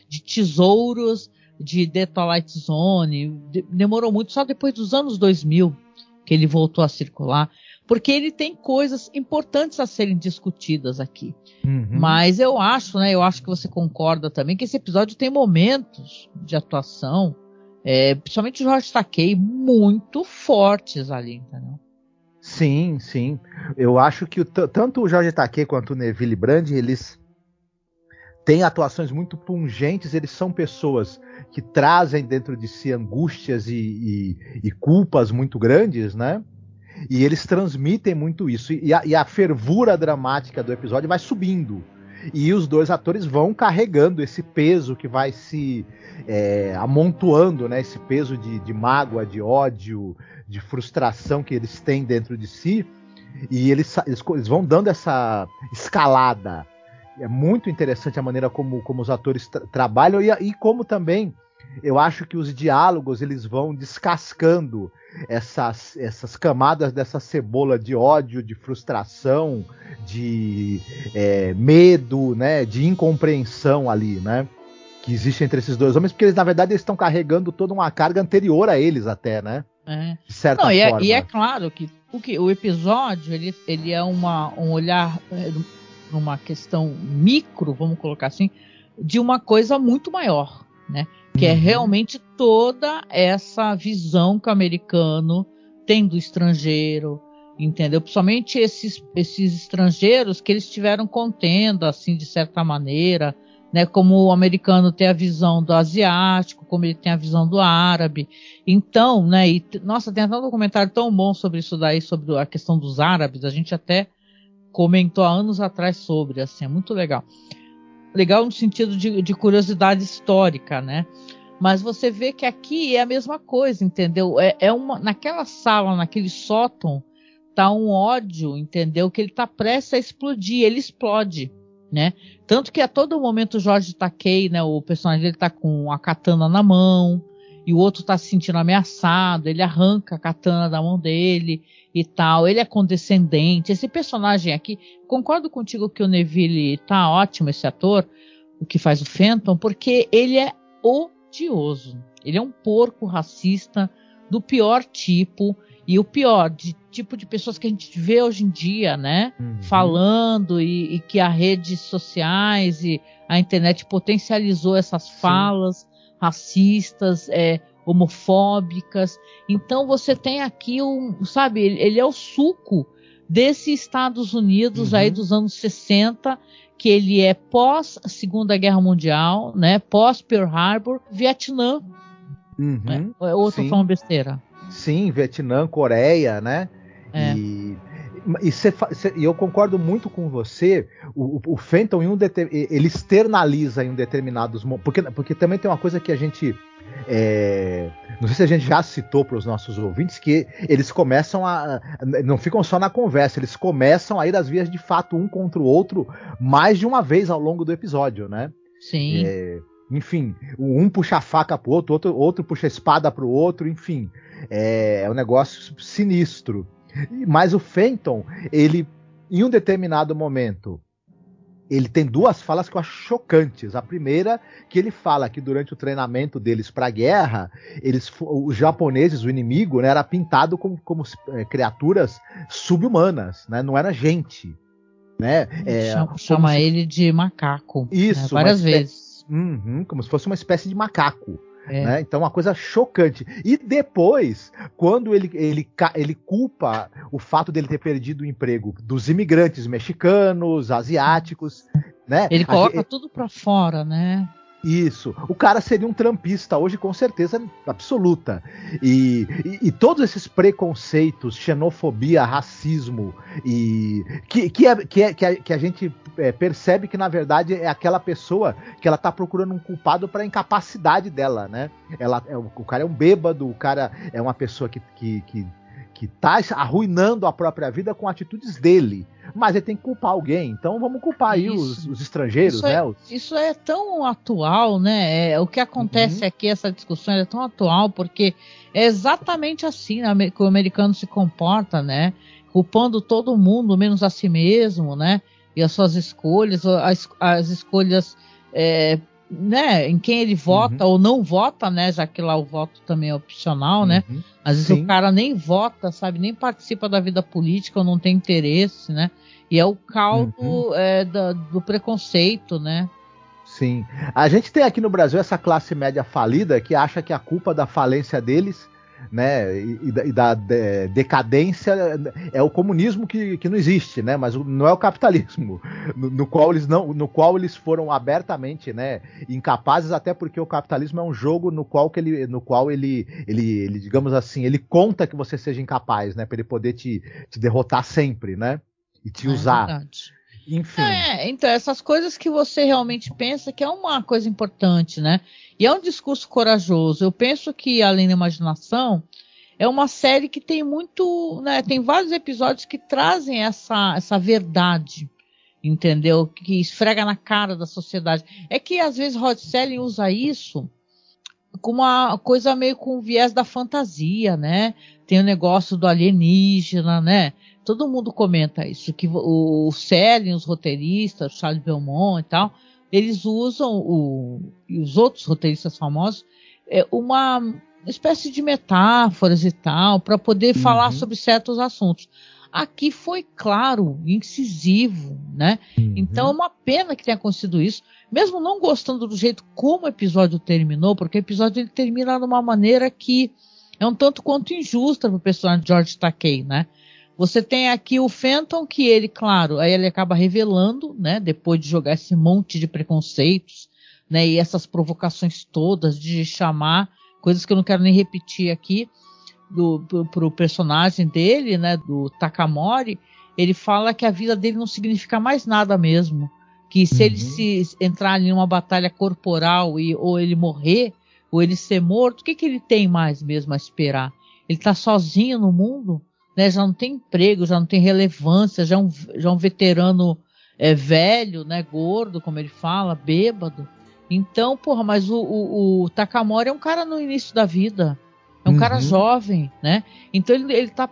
de tesouros de The Twilight Zone. Demorou muito, só depois dos anos 2000 que ele voltou a circular, porque ele tem coisas importantes a serem discutidas aqui. Mas eu acho que você concorda também que esse episódio tem momentos de atuação, principalmente o Jorge Takei, muito fortes ali, entendeu? Sim, sim. Eu acho que tanto o Jorge Takei quanto o Neville Brand, eles têm atuações muito pungentes. Eles são pessoas que trazem dentro de si angústias e culpas muito grandes, né? E eles transmitem muito isso. E a fervura dramática do episódio vai subindo. E os dois atores vão carregando esse peso que vai se amontoando, né? Esse peso de mágoa, de ódio, de frustração que eles têm dentro de si. E eles vão dando essa escalada. É muito interessante a maneira como os atores trabalham e como também eu acho que os diálogos eles vão descascando essas camadas dessa cebola de ódio, de frustração, de medo, né, de incompreensão ali, né, que existe entre esses dois homens, porque eles na verdade estão carregando toda uma carga anterior a eles até, né? De certa forma. E é claro que o episódio ele é um olhar numa questão micro, vamos colocar assim, de uma coisa muito maior, né? Que é realmente toda essa visão que o americano tem do estrangeiro, entendeu? Principalmente esses estrangeiros que eles estiveram contendo, assim, de certa maneira, né? Como o americano tem a visão do asiático, como ele tem a visão do árabe. Então, né? Nossa, tem até um documentário tão bom sobre isso daí, sobre a questão dos árabes. A gente até comentou há anos atrás sobre, assim, é muito legal. Legal no sentido de curiosidade histórica, né? Mas você vê que aqui é a mesma coisa, entendeu? Naquela sala, naquele sótão, tá um ódio, entendeu? Que ele tá prestes a explodir, ele explode, né? Tanto que a todo momento o George Takei, né, o personagem dele tá com a katana na mão, e o outro tá se sentindo ameaçado, ele arranca a katana da mão dele e tal, ele é condescendente. Esse personagem aqui, concordo contigo que o Neville tá ótimo, esse ator, o que faz o Fenton, porque ele é odioso. Ele é um porco racista do pior tipo, e o pior tipo de pessoas que a gente vê hoje em dia, né? Falando e que as redes sociais e a internet potencializou essas falas racistas, homofóbicas. Então você tem aqui sabe, ele é o suco desses Estados Unidos aí dos anos 60, que ele é pós Segunda Guerra Mundial, né? Pós Pearl Harbor, Vietnã. Né? Ou eu tô falando besteira? Sim, Vietnã, Coreia, né? E eu concordo muito com você. O Fenton ele externaliza em determinados momentos, porque também tem uma coisa que a gente não sei se a gente já citou para os nossos ouvintes, que eles começam não ficam só na conversa, eles começam a ir às vias de fato um contra o outro mais de uma vez ao longo do episódio, né? Sim. Enfim, um puxa a faca pro outro puxa a espada pro outro, enfim, é um negócio sinistro. Mas o Fenton, ele, em um determinado momento, ele tem duas falas que eu acho chocantes. A primeira, que ele fala que durante o treinamento deles para a guerra, os japoneses, o inimigo, né, era pintado como criaturas sub-humanas, né, não era gente. Né, chama ele de macaco. Isso, né, várias vezes. Como se fosse uma espécie de macaco. Né? Então, uma coisa chocante. E depois, quando ele culpa o fato dele ter perdido o emprego dos imigrantes mexicanos, asiáticos, né? Ele coloca tudo pra fora, né? Isso. O cara seria um trampista hoje, com certeza absoluta. E todos esses preconceitos, xenofobia, racismo, que a gente percebe que, na verdade, é aquela pessoa que ela tá procurando um culpado para a incapacidade dela, né? O cara é um bêbado, o cara é uma pessoa que tá arruinando a própria vida com atitudes dele. Mas ele tem que culpar alguém. Então vamos culpar aí os estrangeiros, né? Isso é tão atual, né? O que acontece aqui, essa discussão é tão atual, porque é exatamente assim, né, que o americano se comporta, né? Culpando todo mundo, menos a si mesmo, né? E as suas escolhas, as escolhas... né, em quem ele vota ou não vota, né, já que lá o voto também é opcional, né, às vezes o cara nem vota, sabe, nem participa da vida política ou não tem interesse, né, e é o caldo do preconceito, né. Sim, a gente tem aqui no Brasil essa classe média falida que acha que a culpa da falência deles, né, e da decadência é o comunismo que não existe, né, mas não é o capitalismo, no qual eles foram abertamente, né, incapazes, até porque o capitalismo é um jogo no qual ele digamos assim, ele conta que você seja incapaz, né, para ele poder te derrotar sempre, né, e te usar. Verdade. Enfim. Então, essas coisas que você realmente pensa que é uma coisa importante, né? E é um discurso corajoso. Eu penso que Além da Imaginação é uma série que tem muito, né? Tem vários episódios que trazem essa verdade, entendeu? Que esfrega na cara da sociedade. É que às vezes Rod Serling usa isso como uma coisa meio com o viés da fantasia, né? Tem o negócio do alienígena, né? Todo mundo comenta isso, que o Serling, os roteiristas, o Charles Belmont e tal, eles usam, e os outros roteiristas famosos, uma espécie de metáforas e tal, para poder falar sobre certos assuntos. Aqui foi claro, incisivo, né? Então é uma pena que tenha acontecido isso, mesmo não gostando do jeito como o episódio terminou, porque o episódio ele termina de uma maneira que é um tanto quanto injusta para o personagem de George Takei, né? Você tem aqui o Fenton, que ele, claro, aí ele acaba revelando, né, depois de jogar esse monte de preconceitos, né, e essas provocações todas de chamar, coisas que eu não quero nem repetir aqui, pro personagem dele, né, do Takamori, ele fala que a vida dele não significa mais nada mesmo, que se ele se entrar ali numa batalha corporal ou ele morrer, ou ele ser morto, o que ele tem mais mesmo a esperar? Ele tá sozinho no mundo? né? Já não tem emprego, já não tem relevância, já é um veterano velho, né? Gordo, como ele fala, bêbado. Então, porra, mas o Takamori é um cara no início da vida, é um cara jovem, né? Então ele tá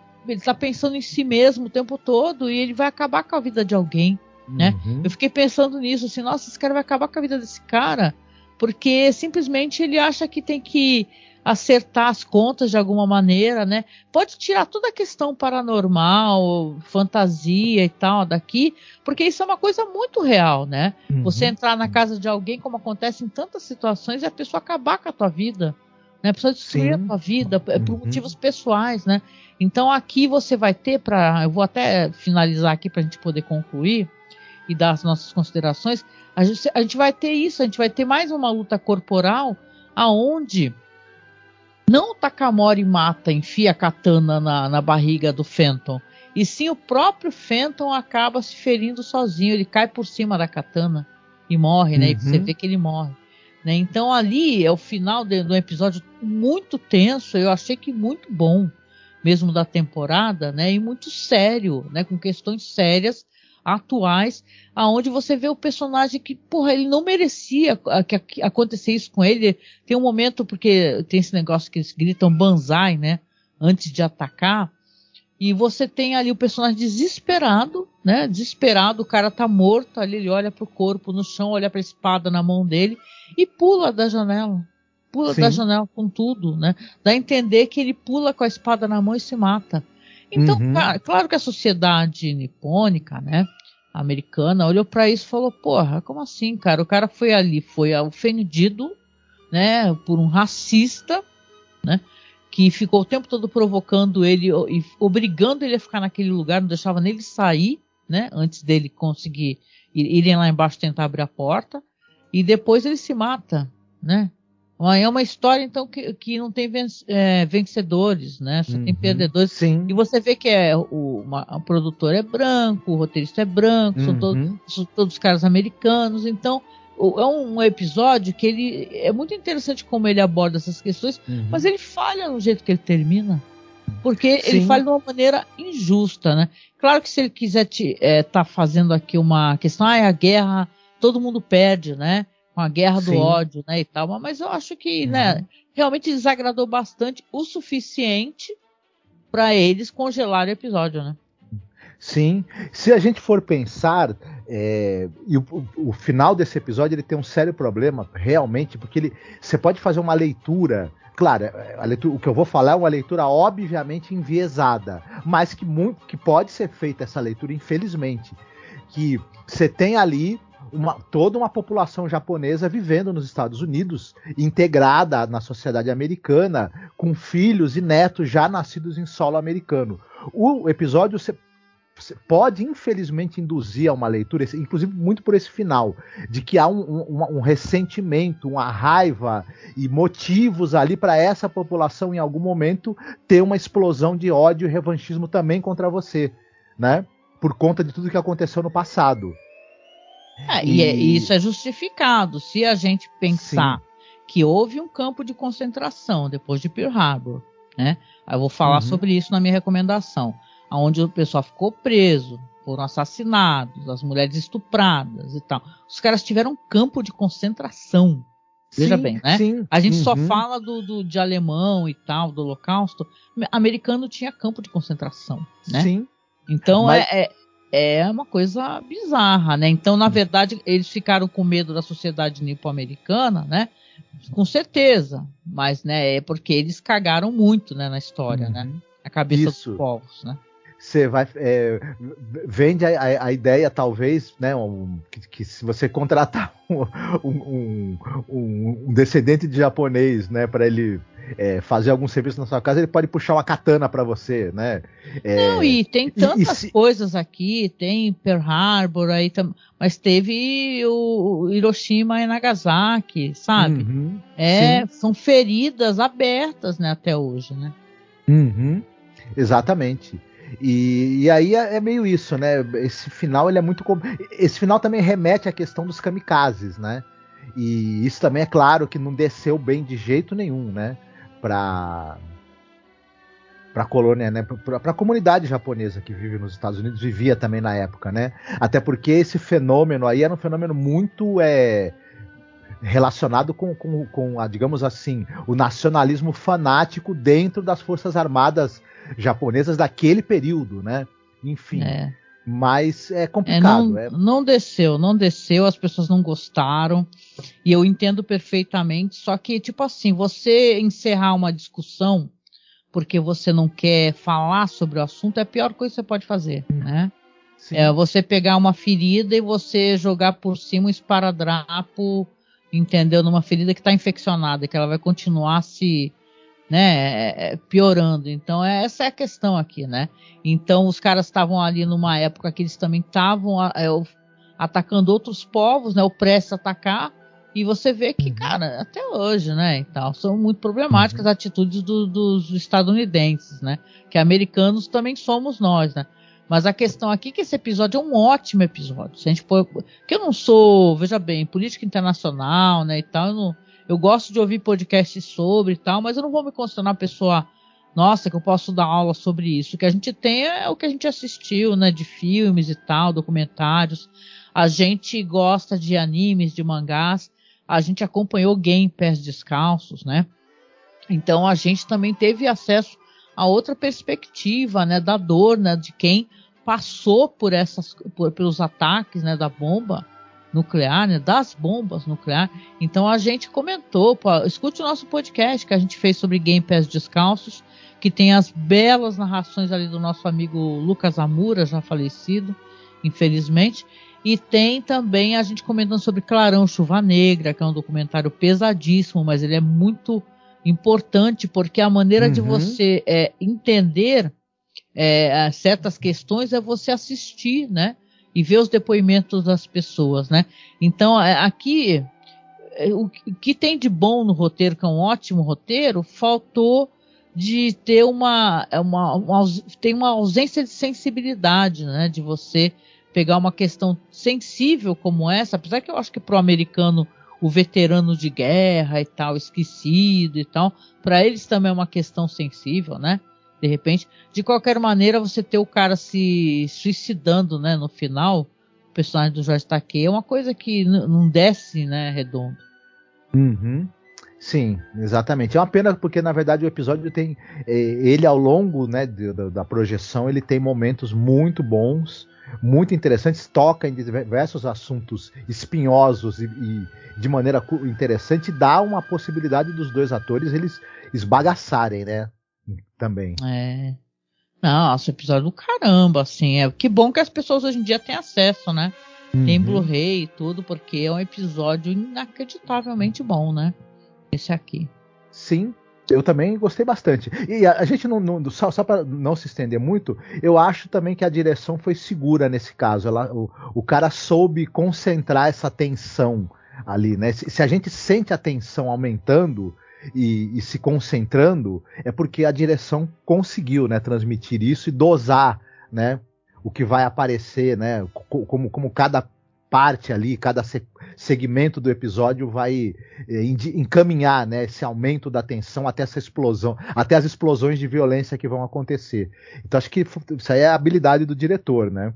pensando em si mesmo o tempo todo e ele vai acabar com a vida de alguém, né? Eu fiquei pensando nisso, assim, nossa, esse cara vai acabar com a vida desse cara, porque simplesmente ele acha que tem que acertar as contas de alguma maneira, né? Pode tirar toda a questão paranormal, fantasia e tal daqui, porque isso é uma coisa muito real, né? Você entrar na casa de alguém, como acontece em tantas situações, e a pessoa acabar com a tua vida, né? A pessoa destruir a tua vida por motivos pessoais, né? Então aqui você vai ter eu vou até finalizar aqui para a gente poder concluir e dar as nossas considerações. A gente vai ter isso, a gente vai ter mais uma luta corporal aonde não o Takamori enfia a katana na barriga do Fenton, e sim o próprio Fenton acaba se ferindo sozinho, ele cai por cima da katana e morre, né? E você vê que ele morre, né? Então ali é o final de um episódio muito tenso, eu achei que muito bom mesmo da temporada, né? E muito sério, né? Com questões sérias, atuais, aonde você vê o personagem que, porra, ele não merecia que acontecer isso com ele. Tem um momento, porque tem esse negócio que eles gritam banzai, né, antes de atacar, e você tem ali o personagem desesperado, né, desesperado, o cara tá morto ali, ele olha pro corpo no chão, olha pra espada na mão dele e pula da janela com tudo, né, dá a entender que ele pula com a espada na mão e se mata. Então, claro que a sociedade nipônica, né, americana, olhou para isso e falou, porra, como assim, cara? O cara foi ofendido, né, por um racista, né, que ficou o tempo todo provocando ele e obrigando ele a ficar naquele lugar, não deixava nem ele sair, né, antes dele conseguir irem lá embaixo tentar abrir a porta, e depois ele se mata, né? É uma história, então, que não tem vencedores, né? Só tem perdedores. Sim. E você vê que o produtor é branco, o roteirista é branco, são todos caras americanos. Então, é um episódio que ele é muito interessante como ele aborda essas questões, mas ele falha no jeito que ele termina. Porque ele falha de uma maneira injusta, né? Claro que se ele quiser tá fazendo aqui uma questão, a guerra, todo mundo perde, né? Com a guerra do ódio, né, e tal, mas eu acho que, né, realmente desagradou bastante, o suficiente para eles congelarem o episódio, né? Sim, se a gente for pensar, e o final desse episódio ele tem um sério problema, realmente, porque você pode fazer uma leitura, claro, o que eu vou falar é uma leitura obviamente enviesada, mas que pode ser feita essa leitura, infelizmente, que você tem ali toda uma população japonesa vivendo nos Estados Unidos, integrada na sociedade americana, com filhos e netos já nascidos em solo americano. O episódio você pode, infelizmente, induzir a uma leitura, inclusive muito por esse final, de que há um ressentimento, uma raiva e motivos ali para essa população, em algum momento, ter uma explosão de ódio e revanchismo também contra você, né? Por conta de tudo que aconteceu no passado. E isso é justificado se a gente pensar que houve um campo de concentração depois de Pearl Harbor, né? Eu vou falar sobre isso na minha recomendação, onde o pessoal ficou preso, foram assassinados, as mulheres estupradas e tal. Os caras tiveram um campo de concentração. Veja bem, né? A gente só fala de alemão e tal, do Holocausto. Americano tinha campo de concentração, né? Sim. Então é uma coisa bizarra, né? Então, na verdade, eles ficaram com medo da sociedade nipo-americana, né? Com certeza. Mas, né, é porque eles cagaram muito, né, na história, né? A cabeça dos povos, né? Você vai vende a ideia, talvez, né, que se você contratar um descendente de japonês, né, para ele fazer algum serviço na sua casa, ele pode puxar uma katana para você, né? Não, e tem tantas coisas aqui, tem Pearl Harbor aí, mas teve o Hiroshima e Nagasaki, sabe? São feridas abertas, né, até hoje, né? Exatamente. E aí é meio isso, né? Esse final ele é muito. Esse final também remete à questão dos kamikazes, né? E isso também é claro que não desceu bem de jeito nenhum, né? a colônia, né, para a comunidade japonesa que vive nos Estados Unidos, vivia também na época, né? Até porque esse fenômeno aí era um fenômeno muito relacionado com digamos assim, o nacionalismo fanático dentro das Forças Armadas japonesas daquele período, né? Enfim, mas é complicado. Não desceu, as pessoas não gostaram, e eu entendo perfeitamente, só que, tipo assim, você encerrar uma discussão porque você não quer falar sobre o assunto é a pior coisa que você pode fazer, né? Sim. É você pegar uma ferida e você jogar por cima um esparadrapo, entendeu? Numa ferida que está infeccionada, que ela vai continuar se, né, piorando. Então essa é a questão aqui, né? Então os caras estavam ali numa época que eles também estavam atacando outros povos, né? Ou prestes a atacar. E você vê que, cara, até hoje, né, então, são muito problemáticas as atitudes dos estadunidenses, né, que americanos também somos nós, né, mas a questão aqui é que esse episódio é um ótimo episódio, se a gente porque eu não sou, veja bem, política internacional, né, e tal, eu gosto de ouvir podcasts sobre e tal, mas eu não vou me considerar uma pessoa, nossa, que eu posso dar aula sobre isso, o que a gente tem é o que a gente assistiu, né, de filmes e tal, documentários, a gente gosta de animes, de mangás, a gente acompanhou Game Pés Descalços, né? Então a gente também teve acesso a outra perspectiva, né, da dor, né, de quem passou pelos ataques, né, da bomba nuclear, né, das bombas nucleares. Então a gente comentou, escute o nosso podcast que a gente fez sobre Game Pés Descalços, que tem as belas narrações ali do nosso amigo Lucas Amura, já falecido, infelizmente. E tem também a gente comentando sobre Clarão Chuva Negra, que é um documentário pesadíssimo, mas ele é muito importante, porque a maneira de você entender certas questões é você assistir, né? E ver os depoimentos das pessoas, né? Então, aqui, o que tem de bom no roteiro, que é um ótimo roteiro, faltou de ter tem uma ausência de sensibilidade, né? De você pegar uma questão sensível como essa, apesar que eu acho que pro americano, o veterano de guerra e tal, esquecido e tal, para eles também é uma questão sensível, né? De repente, de qualquer maneira, você ter o cara se suicidando, né, no final, o personagem do Jorge Takei, é uma coisa que não desce, né, redondo. Sim, exatamente. É uma pena porque, na verdade, o episódio tem... ele, ao longo, né, da projeção, ele tem momentos muito bons, muito interessantes, toca em diversos assuntos espinhosos e de maneira interessante, dá uma possibilidade dos dois atores eles esbagaçarem, né? Também. Nossa, episódio do caramba, assim. Que bom que as pessoas hoje em dia têm acesso, né? Tem Blu-ray e tudo, porque é um episódio inacreditavelmente bom, né? Esse aqui. Sim. Eu também gostei bastante. E a gente só para não se estender muito, eu acho também que a direção foi segura nesse caso. O cara soube concentrar essa tensão ali, né? Se a gente sente a tensão aumentando e se concentrando, é porque a direção conseguiu, né, transmitir isso e dosar, né, o que vai aparecer, né? Como cada parte ali, cada segmento do episódio vai encaminhar, né, esse aumento da tensão até essa explosão, até as explosões de violência que vão acontecer. Então acho que isso aí é a habilidade do diretor, né?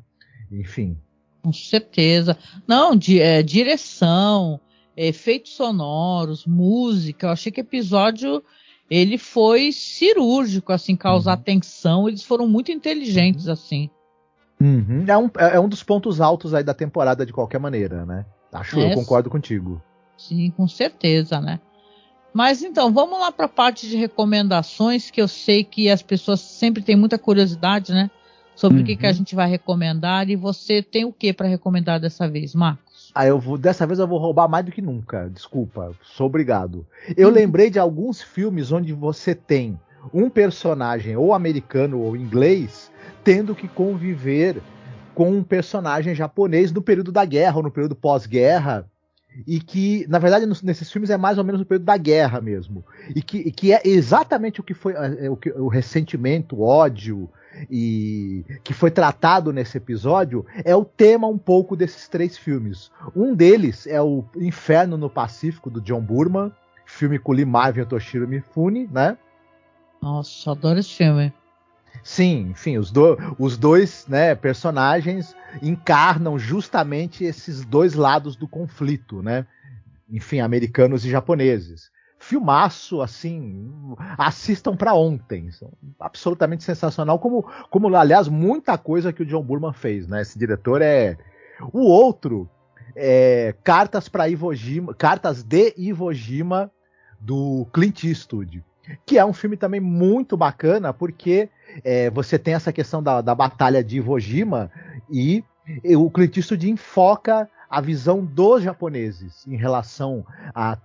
Enfim. Com certeza. Não, direção, efeitos sonoros, música. Eu achei que o episódio ele foi cirúrgico, assim, causar tensão. Eles foram muito inteligentes, assim. É um dos pontos altos aí da temporada de qualquer maneira, né? Eu concordo contigo. Sim, com certeza, né? Mas então, vamos lá para a parte de recomendações, que eu sei que as pessoas sempre têm muita curiosidade, né? Sobre o que a gente vai recomendar. E você tem o que para recomendar dessa vez, Marcos? Dessa vez eu vou roubar mais do que nunca. Desculpa, sou obrigado. Eu lembrei de alguns filmes onde você tem um personagem ou americano ou inglês tendo que conviver com um personagem japonês no período da guerra ou no período pós-guerra, e que, na verdade, nesses filmes é mais ou menos no período da guerra mesmo, e que é exatamente o que foi o ressentimento, o ódio, e que foi tratado nesse episódio, é o tema um pouco desses três filmes. Um deles é o Inferno no Pacífico, do John Burman, filme com Lee Marvin e Toshiro Mifune, né? Nossa, adoro esse filme. Sim, enfim, os dois, né, personagens encarnam justamente esses dois lados do conflito, né? Enfim, americanos e japoneses. Filmaço, assim, assistam para ontem. Absolutamente sensacional, como, aliás, muita coisa que o John Boorman fez, né? Esse diretor é... O outro é Cartas de Iwo Jima, do Clint Eastwood, que é um filme também muito bacana, porque você tem essa questão da Batalha de Iwo Jima e o Clint Eastwood enfoca a visão dos japoneses em relação a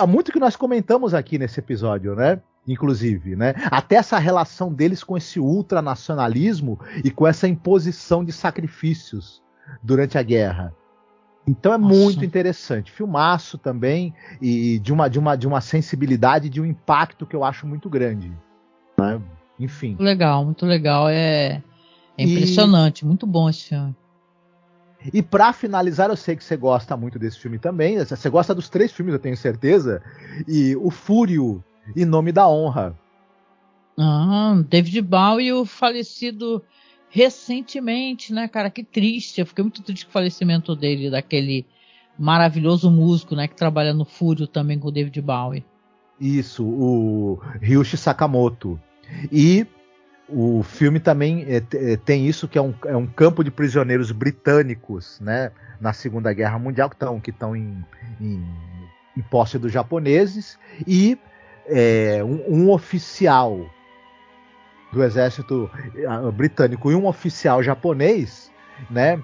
muito que nós comentamos aqui nesse episódio, né? Inclusive, né? Até essa relação deles com esse ultranacionalismo e com essa imposição de sacrifícios durante a guerra. Então é muito interessante. Filmaço também, e de uma sensibilidade, de um impacto que eu acho muito grande, né? Enfim. Muito legal. É impressionante, muito bom esse filme. E pra finalizar, eu sei que você gosta muito desse filme também. Você gosta dos 3 filmes, eu tenho certeza. E o Fúrio, Em Nome da Honra. David Bowie, o falecido recentemente, né, cara? Que triste. Eu fiquei muito triste com o falecimento dele, daquele maravilhoso músico, né, que trabalha no Fúrio também com o David Bowie. Isso, o Ryuichi Sakamoto. E o filme também tem isso, que é um campo de prisioneiros britânicos, né, na Segunda Guerra Mundial, que estão em posse dos japoneses, e um oficial do exército britânico e um oficial japonês, né?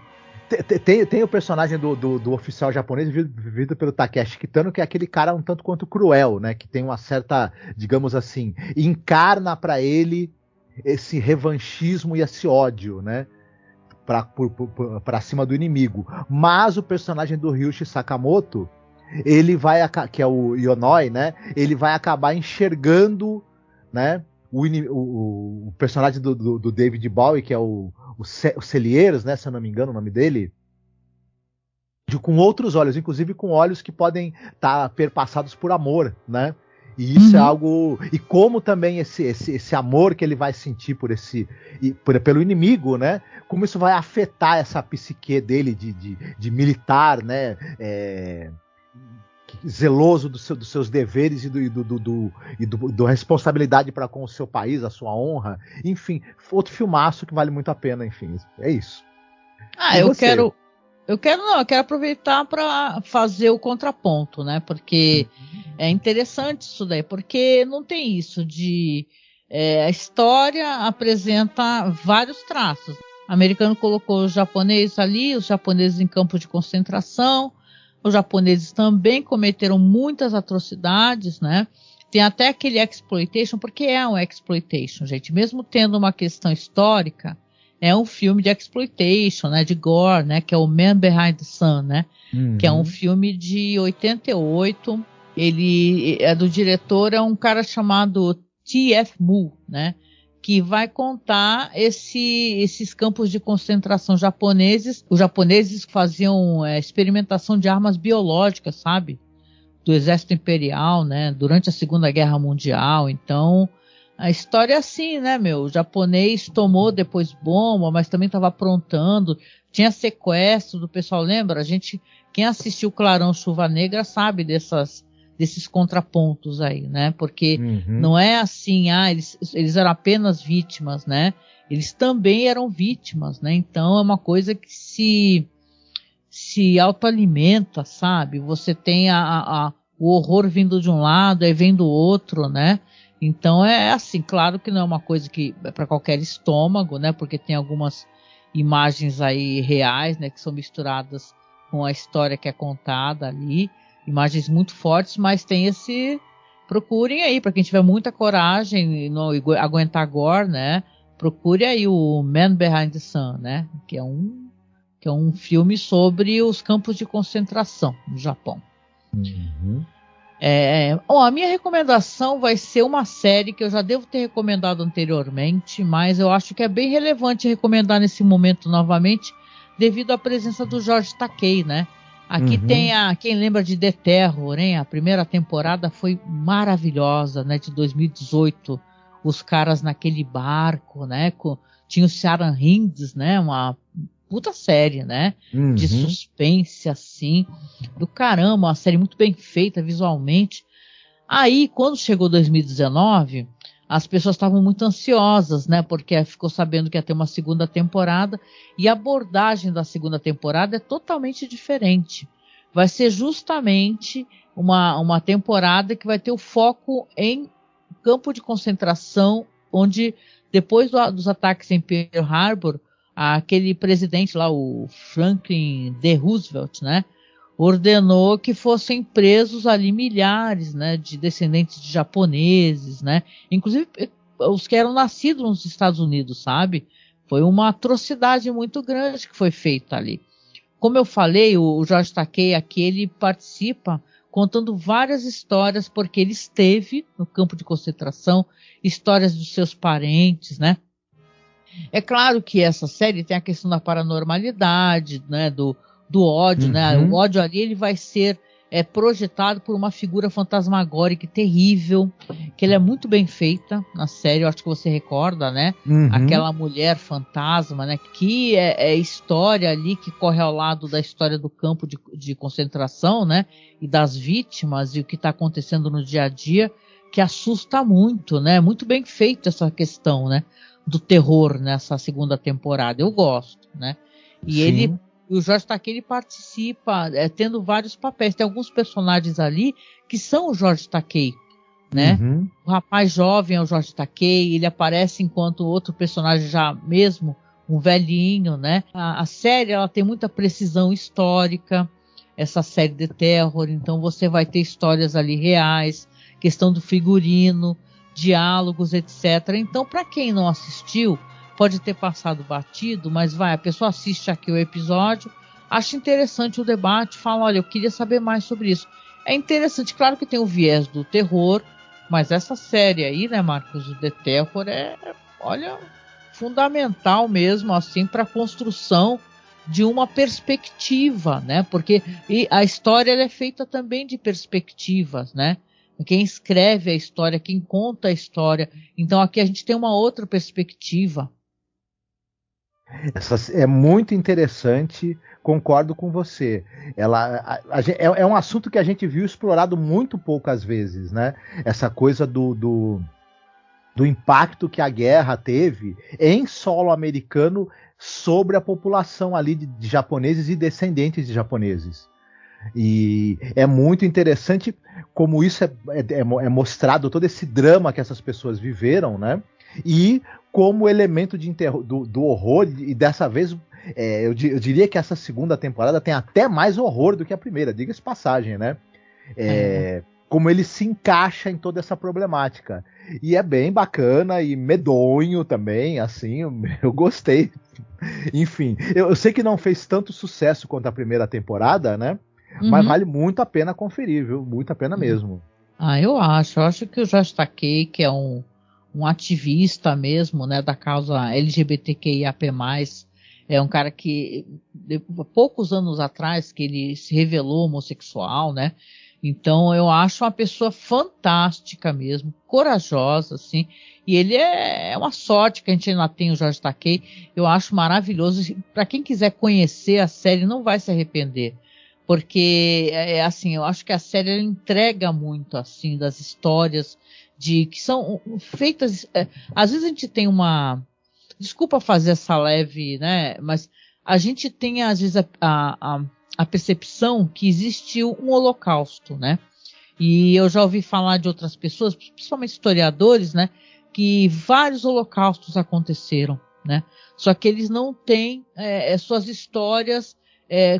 Tem o personagem do oficial japonês vivido pelo Takeshi Kitano, que é aquele cara um tanto quanto cruel, né? Que tem uma certa, digamos assim, encarna para ele esse revanchismo e esse ódio, né? Para cima do inimigo. Mas o personagem do Ryuichi Sakamoto, que é o Yonoi, né? Ele vai acabar enxergando, né? O personagem do David Bowie, que é o Celliers, né? Se eu não me engano o nome dele, com outros olhos, inclusive com olhos que podem estar perpassados por amor, né? E isso é algo. E como também esse amor que ele vai sentir pelo inimigo, né? Como isso vai afetar essa psique dele de militar, né? Zeloso dos seus deveres e da responsabilidade para com o seu país, a sua honra. Enfim, outro filmaço que vale muito a pena. Enfim, é isso. Eu quero aproveitar para fazer o contraponto, né? Porque é interessante isso daí, porque não tem isso de... a história apresenta vários traços. O americano colocou os japoneses ali, os japoneses em campos de concentração, os japoneses também cometeram muitas atrocidades, né? Tem até aquele exploitation, porque é um exploitation, gente. Mesmo tendo uma questão histórica, é um filme de exploitation, né, de gore, né, que é o Man Behind the Sun, né, que é um filme de 88. Ele é do diretor, é um cara chamado T.F. Mu, né, que vai contar esses campos de concentração japoneses. Os japoneses faziam experimentação de armas biológicas, sabe, do exército imperial, né, durante a Segunda Guerra Mundial. Então a história é assim, né, meu? O japonês tomou depois bomba, mas também estava aprontando. Tinha sequestro do pessoal, lembra? Quem assistiu Clarão Chuva Negra sabe desses contrapontos aí, né? Porque não é assim, eles eram apenas vítimas, né? Eles também eram vítimas, né? Então é uma coisa que se autoalimenta, sabe? Você tem o horror vindo de um lado, aí vem do outro, né? Então é assim, claro que não é uma coisa que é para qualquer estômago, né? Porque tem algumas imagens aí reais, né? Que são misturadas com a história que é contada ali, imagens muito fortes, mas tem procurem aí, para quem tiver muita coragem e não aguentar gore, né? Procure aí o Man Behind the Sun, né? Que é um filme sobre os campos de concentração no Japão. A minha recomendação vai ser uma série que eu já devo ter recomendado anteriormente, mas eu acho que é bem relevante recomendar nesse momento novamente, devido à presença do George Takei, né? Aqui tem quem lembra de The Terror, hein? A primeira temporada foi maravilhosa, né? De 2018. os caras naquele barco, né? Tinha o Sharon Hinds, né? Uma puta série, né? De suspense, assim, do caramba, uma série muito bem feita visualmente. Aí, quando chegou 2019, as pessoas estavam muito ansiosas, né? Porque ficou sabendo que ia ter uma segunda temporada, e a abordagem da segunda temporada é totalmente diferente. Vai ser justamente uma temporada que vai ter o foco em campo de concentração, onde depois dos ataques em Pearl Harbor, aquele presidente lá, o Franklin D. Roosevelt, né, ordenou que fossem presos ali milhares, né, de descendentes de japoneses, né, inclusive os que eram nascidos nos Estados Unidos, sabe? Foi uma atrocidade muito grande que foi feita ali. Como eu falei, o George Takei aqui, ele participa contando várias histórias, porque ele esteve no campo de concentração, histórias dos seus parentes, né? É claro que essa série tem a questão da paranormalidade, né, do ódio, né? O ódio ali ele vai ser projetado por uma figura fantasmagórica terrível, que ele é muito bem feita na série, eu acho que você recorda, né? Aquela mulher fantasma, né? Que é história ali que corre ao lado da história do campo de concentração, né? E das vítimas e o que está acontecendo no dia a dia, que assusta muito, né? Muito bem feita essa questão, né? Do terror nessa segunda temporada, eu gosto, né? E o George Takei, ele participa tendo vários papéis. Tem alguns personagens ali que são o George Takei, né? O rapaz jovem é o George Takei, ele aparece enquanto outro personagem já mesmo, um velhinho, né? A série, ela tem muita precisão histórica, essa série de terror, então você vai ter histórias ali reais, questão do figurino, diálogos, etc. Então, para quem não assistiu, pode ter passado batido, mas a pessoa assiste aqui o episódio, acha interessante o debate, fala, olha, eu queria saber mais sobre isso. É interessante, claro que tem o viés do terror, mas essa série aí, né, Marcos, o The Terror olha, fundamental mesmo, assim, para a construção de uma perspectiva, né, porque a história ela é feita também de perspectivas, né, quem escreve a história, quem conta a história, então aqui a gente tem uma outra perspectiva. É muito interessante, concordo com você. É um assunto que a gente viu explorado muito poucas vezes, né? Essa coisa do impacto que a guerra teve em solo americano sobre a população ali de japoneses e descendentes de japoneses. E é muito interessante como isso é mostrado, todo esse drama que essas pessoas viveram, né? E como elemento do horror, e dessa vez eu diria que essa segunda temporada tem até mais horror do que a primeira, diga-se passagem, né? Como ele se encaixa em toda essa problemática. E é bem bacana e medonho também, assim, eu gostei. Enfim, eu sei que não fez tanto sucesso quanto a primeira temporada, né? Mas vale muito a pena conferir, viu? Muito a pena mesmo. Eu acho que o George Takei, que é um ativista mesmo, né, da causa LGBTQIAP+, é um cara que, poucos anos atrás, que ele se revelou homossexual, né, então eu acho uma pessoa fantástica mesmo, corajosa, assim, e ele é uma sorte que a gente ainda tem o George Takei, eu acho maravilhoso, para quem quiser conhecer a série não vai se arrepender, porque, assim, eu acho que a série ela entrega muito, assim, das histórias que são feitas, às vezes a gente tem desculpa fazer essa leve, né, mas a gente tem às vezes a percepção que existiu um holocausto, né, e eu já ouvi falar de outras pessoas, principalmente historiadores, né, que vários holocaustos aconteceram, né, só que eles não têm suas histórias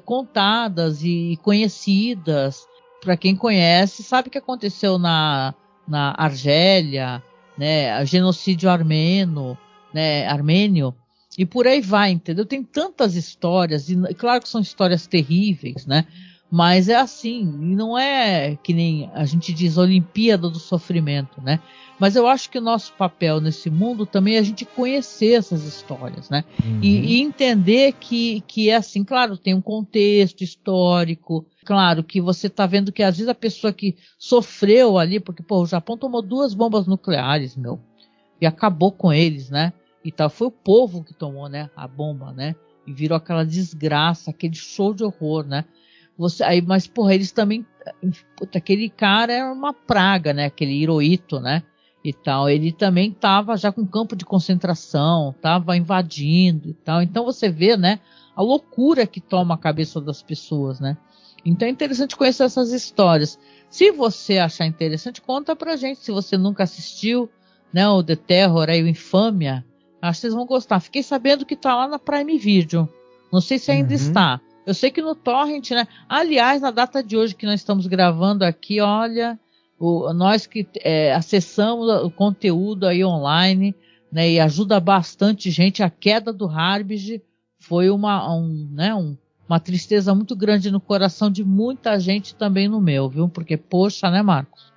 contadas e conhecidas. Para quem conhece, sabe o que aconteceu na Argélia, né, genocídio armênio, e por aí vai, entendeu? Tem tantas histórias, e claro que são histórias terríveis, né, mas é assim, e não é que nem a gente diz Olimpíada do Sofrimento, né, mas eu acho que o nosso papel nesse mundo também é a gente conhecer essas histórias, né, e entender que é assim, claro, tem um contexto histórico, claro que você está vendo que às vezes a pessoa que sofreu ali, porque o Japão tomou 2 bombas nucleares, e acabou com eles, né? E tal, foi o povo que tomou, né, a bomba, né? E virou aquela desgraça, aquele show de horror, né? Mas, porra, eles também... Puta, aquele cara era uma praga, né? Aquele Hirohito, né? E tal. Ele também tava já com campo de concentração, tava invadindo e tal. Então você vê, né? A loucura que toma a cabeça das pessoas, né? Então é interessante conhecer essas histórias. Se você achar interessante, conta pra gente. Se você nunca assistiu, né? O The Terror, aí o Infâmia... Acho que vocês vão gostar. Fiquei sabendo que tá lá na Prime Video. Não sei se ainda está. Eu sei que no Torrent, né? Aliás, na data de hoje que nós estamos gravando aqui, olha, nós que acessamos o conteúdo aí online, né? E ajuda bastante gente. A queda do Harbig foi uma tristeza muito grande no coração de muita gente, também no meu, viu? Porque, poxa, né, Marcos?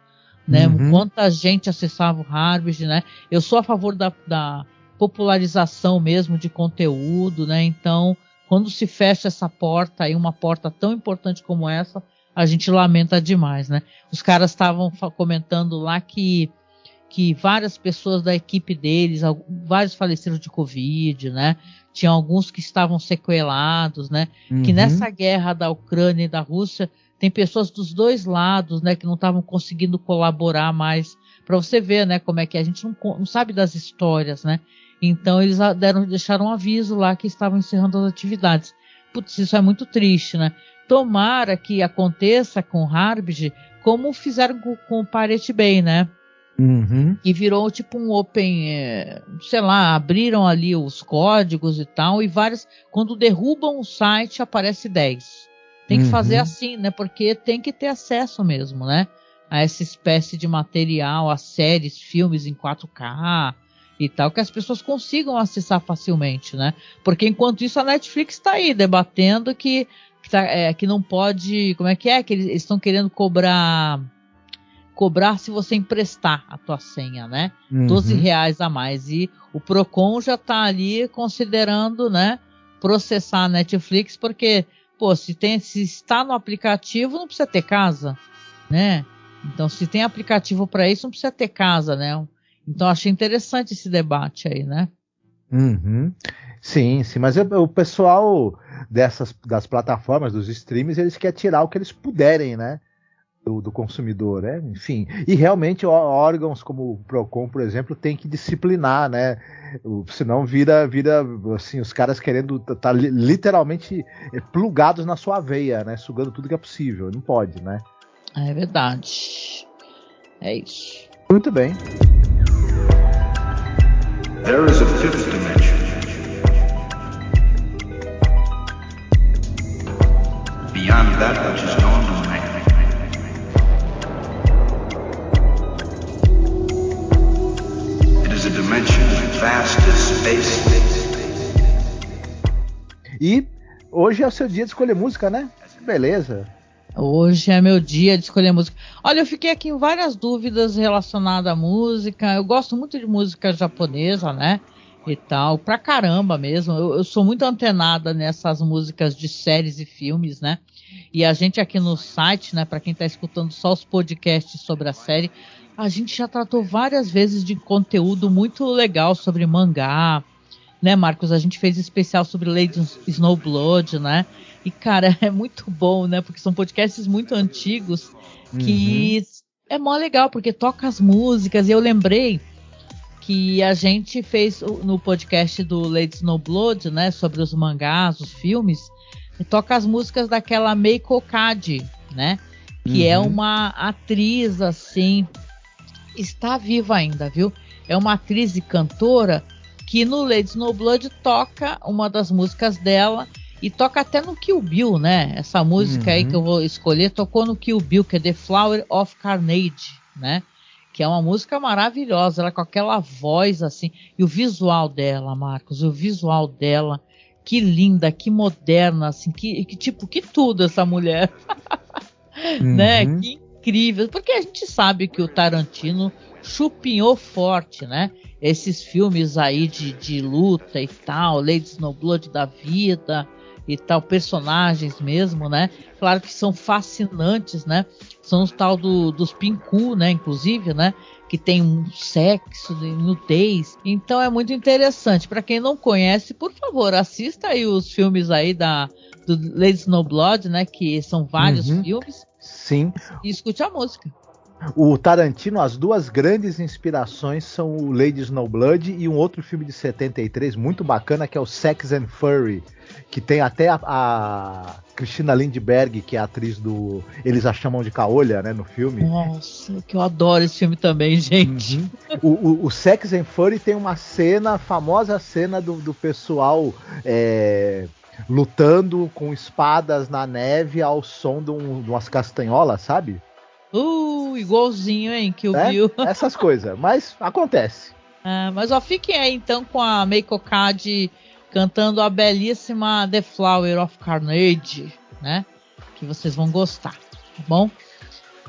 Né? Quanta gente acessava o Harbig, né? Eu sou a favor da popularização mesmo de conteúdo, né? Então, quando se fecha essa porta aí, uma porta tão importante como essa, a gente lamenta demais, né? Os caras estavam comentando lá que várias pessoas da equipe deles, vários faleceram de Covid, né? Tinha alguns que estavam sequelados, né? Que nessa guerra da Ucrânia e da Rússia, tem pessoas dos dois lados, né? Que não estavam conseguindo colaborar mais. Para você ver, né? Como é que a gente não sabe das histórias, né? Então eles deixaram um aviso lá que estavam encerrando as atividades. Putz, isso é muito triste, né? Tomara que aconteça com o Harbig como fizeram com o Pirate Bay, né? Que virou tipo um open, sei lá, abriram ali os códigos e tal, e quando derrubam o site aparece 10. Tem que fazer assim, né? Porque tem que ter acesso mesmo, né? A essa espécie de material, a séries, filmes em 4K e tal, que as pessoas consigam acessar facilmente, né? Porque enquanto isso a Netflix está aí debatendo que não pode, como é que eles estão querendo cobrar se você emprestar a tua senha, né? R$12 a mais, e o Procon já está ali considerando, né, processar a Netflix, porque, pô, se está no aplicativo não precisa ter casa, né? Então se tem aplicativo para isso não precisa ter casa, né? Então achei interessante esse debate aí, né? Sim, mas o pessoal das plataformas, dos streams, eles querem tirar o que eles puderem, né? Do consumidor, né? Enfim. E realmente órgãos como o Procon, por exemplo, tem que disciplinar, né? Senão vira assim, os caras querendo tá literalmente plugados na sua veia, né? Sugando tudo que é possível. Não pode, né? É verdade. É isso. Muito bem. There is a fifth dimension. Beyond that which is known to man. It is a dimension vast as space. E hoje é o seu dia de escolher música, né? Beleza. Hoje é meu dia de escolher música. Olha, eu fiquei aqui em várias dúvidas relacionadas à música. Eu gosto muito de música japonesa, né? E tal, pra caramba mesmo. Eu sou muito antenada nessas músicas de séries e filmes, né? E a gente aqui no site, né? Pra quem tá escutando só os podcasts sobre a série, a gente já tratou várias vezes de conteúdo muito legal sobre mangá, né, Marcos? A gente fez especial sobre Lady Snowblood, né? E, cara, é muito bom, né? Porque são podcasts muito antigos que é mó legal, porque toca as músicas. E eu lembrei que a gente fez no podcast do Lady Snowblood, né? Sobre os mangás, os filmes. E toca as músicas daquela Meiko Kaji, né? Que é uma atriz, assim... Está viva ainda, viu? É uma atriz e cantora que no Lady Snowblood toca uma das músicas dela e toca até no Kill Bill, né? Essa música aí que eu vou escolher tocou no Kill Bill, que é The Flower of Carnage, né? Que é uma música maravilhosa, ela com aquela voz assim, e o visual dela, Marcos, o visual dela, que linda, que moderna, assim, que tudo essa mulher, né? Que incrível, porque a gente sabe que o Tarantino chupinhou forte, né? Esses filmes aí de luta e tal, Lady Snowblood da vida e tal, personagens mesmo, né? Claro que são fascinantes, né? São os tal dos Pinku, né? Inclusive, né? Que tem um sexo, nudez. Então é muito interessante. Para quem não conhece, por favor, assista aí os filmes aí do Lady Snowblood, né? Que são vários filmes. Sim. E escute a música. O Tarantino, as duas grandes inspirações são o Lady Snowblood e um outro filme de 73 muito bacana, que é o Sex and Fury, que tem até a Christina Lindbergh, que é a atriz do Eles a Chamam de Caolha, né, no filme. Nossa, que eu adoro esse filme também, gente. O Sex and Fury tem uma cena, a famosa cena do pessoal lutando com espadas na neve ao som de umas castanholas, sabe? Igualzinho, hein, que o Bill. Essas coisas, mas acontece. Mas ó, fiquem aí então com a Meiko Kaji cantando a belíssima The Flower of Carnage, né? Que vocês vão gostar, tá bom?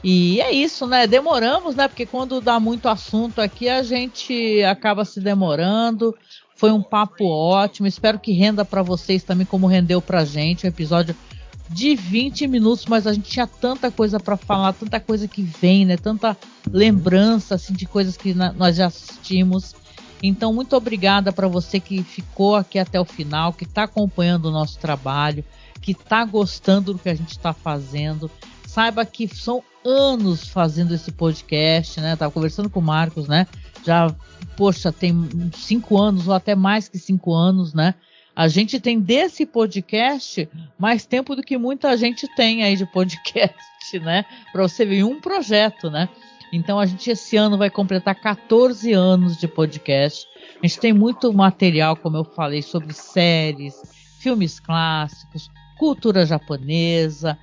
E é isso, né? Demoramos, né? Porque quando dá muito assunto aqui, a gente acaba se demorando. Foi um papo ótimo. Espero que renda para vocês também, como rendeu pra gente. Um episódio de 20 minutos, mas a gente tinha tanta coisa para falar, tanta coisa que vem, né? Tanta lembrança assim, de coisas que nós já assistimos. Então, muito obrigada para você que ficou aqui até o final, que está acompanhando o nosso trabalho, que está gostando do que a gente está fazendo. Saiba que são anos fazendo esse podcast, né? Tava conversando com o Marcos, né? Já, poxa, tem 5 anos ou até mais que 5 anos, né? A gente tem desse podcast mais tempo do que muita gente tem aí de podcast, né? Para você ver um projeto, né? Então a gente esse ano vai completar 14 anos de podcast. A gente tem muito material, como eu falei, sobre séries, filmes clássicos, cultura japonesa,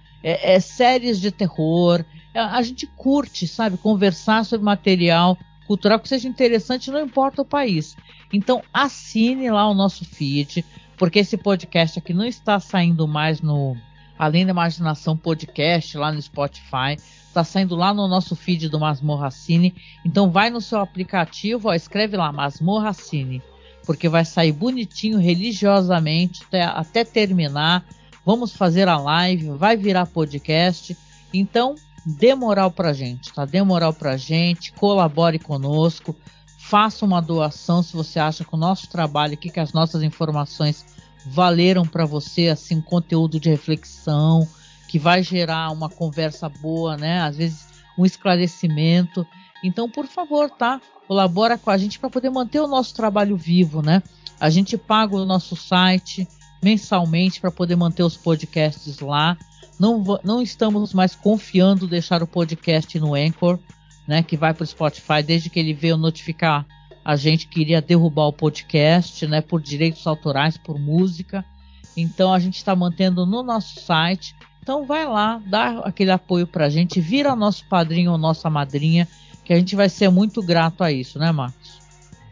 séries de terror. A gente curte, sabe? Conversar sobre material cultural que seja interessante, não importa o país. Então assine lá o nosso feed, porque esse podcast aqui não está saindo mais no Além da Imaginação Podcast, lá no Spotify, está saindo lá no nosso feed do Masmorra Cine. Então vai no seu aplicativo, escreve lá Masmorra Cine, porque vai sair bonitinho, religiosamente, até terminar. Vamos fazer a live, vai virar podcast. Então dê moral pra gente, tá? Dê moral pra gente, colabore conosco. Faça uma doação se você acha que o nosso trabalho aqui, que as nossas informações valeram para você, assim, conteúdo de reflexão, que vai gerar uma conversa boa, né? Às vezes um esclarecimento. Então, por favor, tá? Colabora com a gente para poder manter o nosso trabalho vivo, né? A gente paga o nosso site mensalmente para poder manter os podcasts lá. Não estamos mais confiando deixar o podcast no Anchor, né, que vai para o Spotify, desde que ele veio notificar a gente que iria derrubar o podcast, né, por direitos autorais, por música. Então a gente está mantendo no nosso site. Então vai lá, dá aquele apoio para a gente, vira nosso padrinho ou nossa madrinha, que a gente vai ser muito grato a isso, né, Marcos?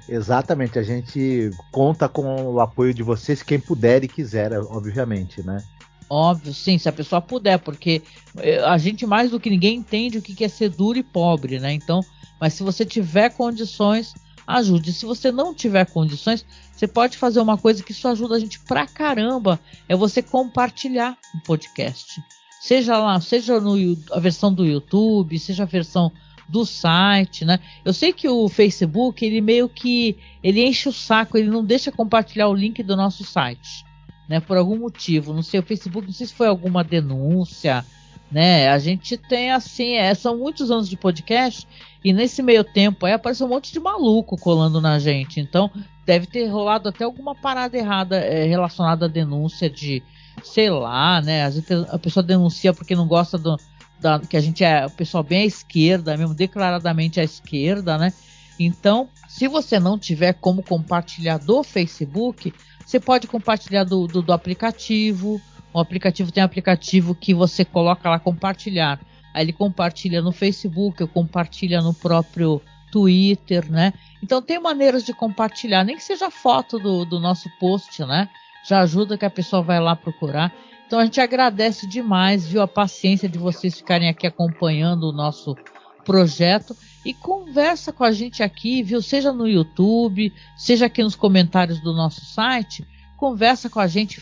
Exatamente, a gente conta com o apoio de vocês, quem puder e quiser, obviamente, né? Óbvio, sim, se a pessoa puder, porque a gente mais do que ninguém entende o que é ser duro e pobre, né? Então, mas se você tiver condições, ajude. Se você não tiver condições, você pode fazer uma coisa que isso ajuda a gente pra caramba, é você compartilhar o podcast. Seja lá, seja a versão do YouTube, seja a versão do site, né? Eu sei que o Facebook, ele meio que ele enche o saco, ele não deixa compartilhar o link do nosso site, né, por algum motivo, não sei, o Facebook, não sei se foi alguma denúncia, né, a gente tem assim, são muitos anos de podcast, e nesse meio tempo aí apareceu um monte de maluco colando na gente, então deve ter rolado até alguma parada errada relacionada à denúncia de, sei lá, né, às vezes a pessoa denuncia porque não gosta que a gente é o pessoal bem à esquerda, mesmo declaradamente à esquerda, né, então, se você não tiver como compartilhar do Facebook, você pode compartilhar do aplicativo. O aplicativo tem um aplicativo que você coloca lá compartilhar. Aí ele compartilha no Facebook, ou compartilha no próprio Twitter, né? Então tem maneiras de compartilhar, nem que seja foto do nosso post, né? Já ajuda que a pessoa vai lá procurar. Então a gente agradece demais, viu, a paciência de vocês ficarem aqui acompanhando o nosso projeto. E conversa com a gente aqui, viu? Seja no YouTube, seja aqui nos comentários do nosso site. conversa com a gente,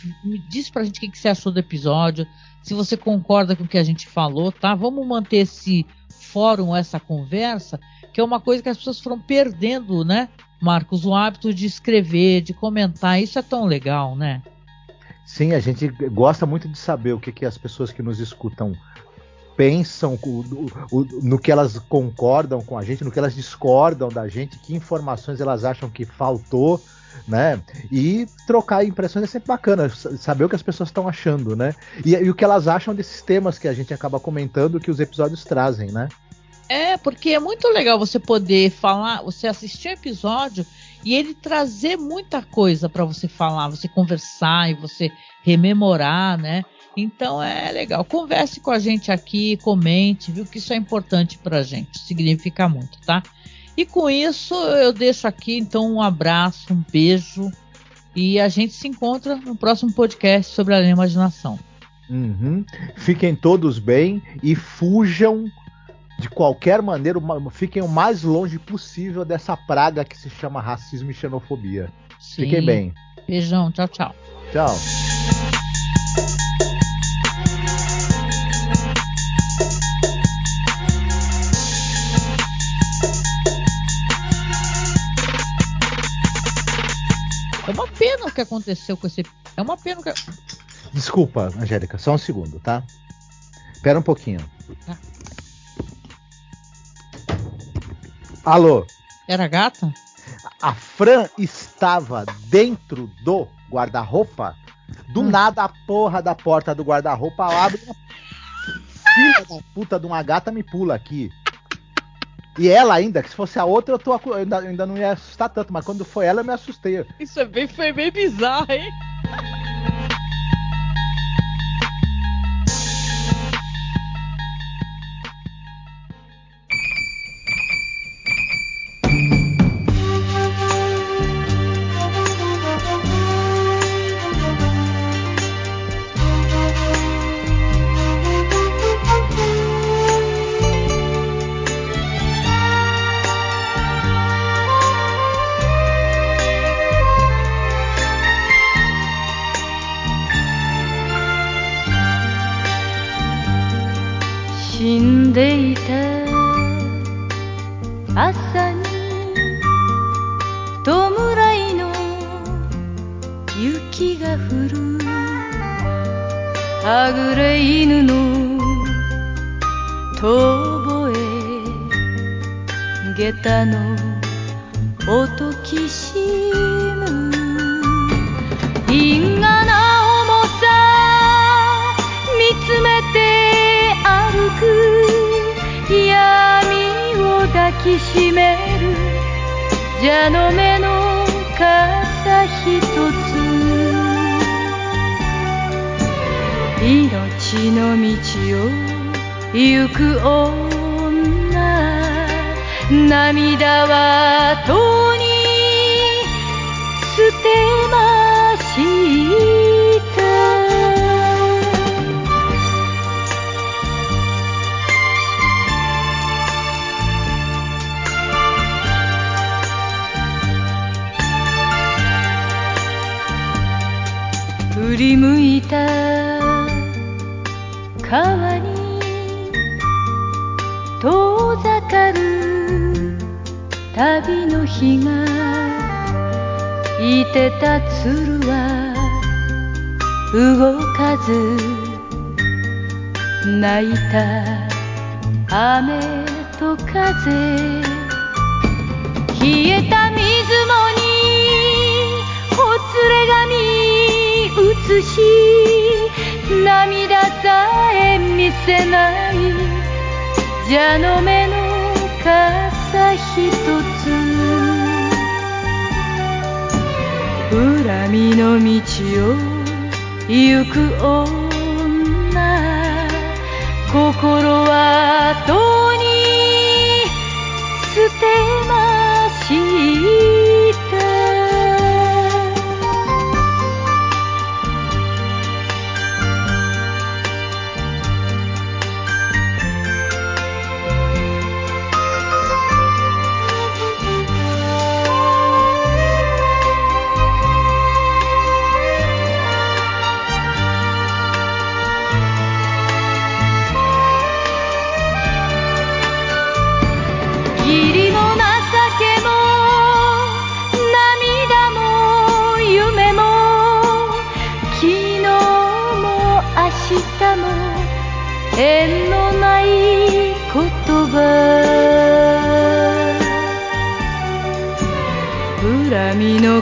diz pra gente o que você achou do episódio, se você concorda com o que a gente falou, tá? Vamos manter esse fórum, essa conversa, que é uma coisa que as pessoas foram perdendo, né, Marcos? O hábito de escrever, de comentar, isso é tão legal, né? Sim, a gente gosta muito de saber o que as pessoas que nos escutam pensam, no que elas concordam com a gente, no que elas discordam da gente, que informações elas acham que faltou, né? E trocar impressões é sempre bacana, saber o que as pessoas estão achando, né? E o que elas acham desses temas que a gente acaba comentando, que os episódios trazem, né? Porque é muito legal você poder falar, você assistir um episódio e ele trazer muita coisa para você falar, você conversar e você rememorar, né? Então é legal. Converse com a gente aqui, comente, viu? Que isso é importante pra gente, significa muito, tá? E com isso eu deixo aqui então um abraço, um beijo e a gente se encontra no próximo podcast sobre a imaginação. Fiquem todos bem e fujam de qualquer maneira, fiquem o mais longe possível dessa praga que se chama racismo e xenofobia. Sim. Fiquem bem. Beijão, tchau, tchau. Tchau. É uma pena o que aconteceu com esse... É uma pena o que... Desculpa, Angélica, só um segundo, tá? Espera um pouquinho. Tá. Alô? Era a gata? A Fran estava dentro do guarda-roupa. Do nada a porra da porta do guarda-roupa abre. Filha da puta de uma gata me pula aqui. E ela ainda, que se fosse a outra eu ainda não ia assustar tanto, mas quando foi ela eu me assustei. Isso foi bem bizarro, hein?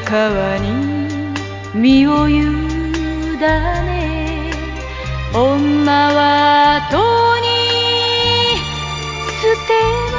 の川に身を委ね女は後に捨て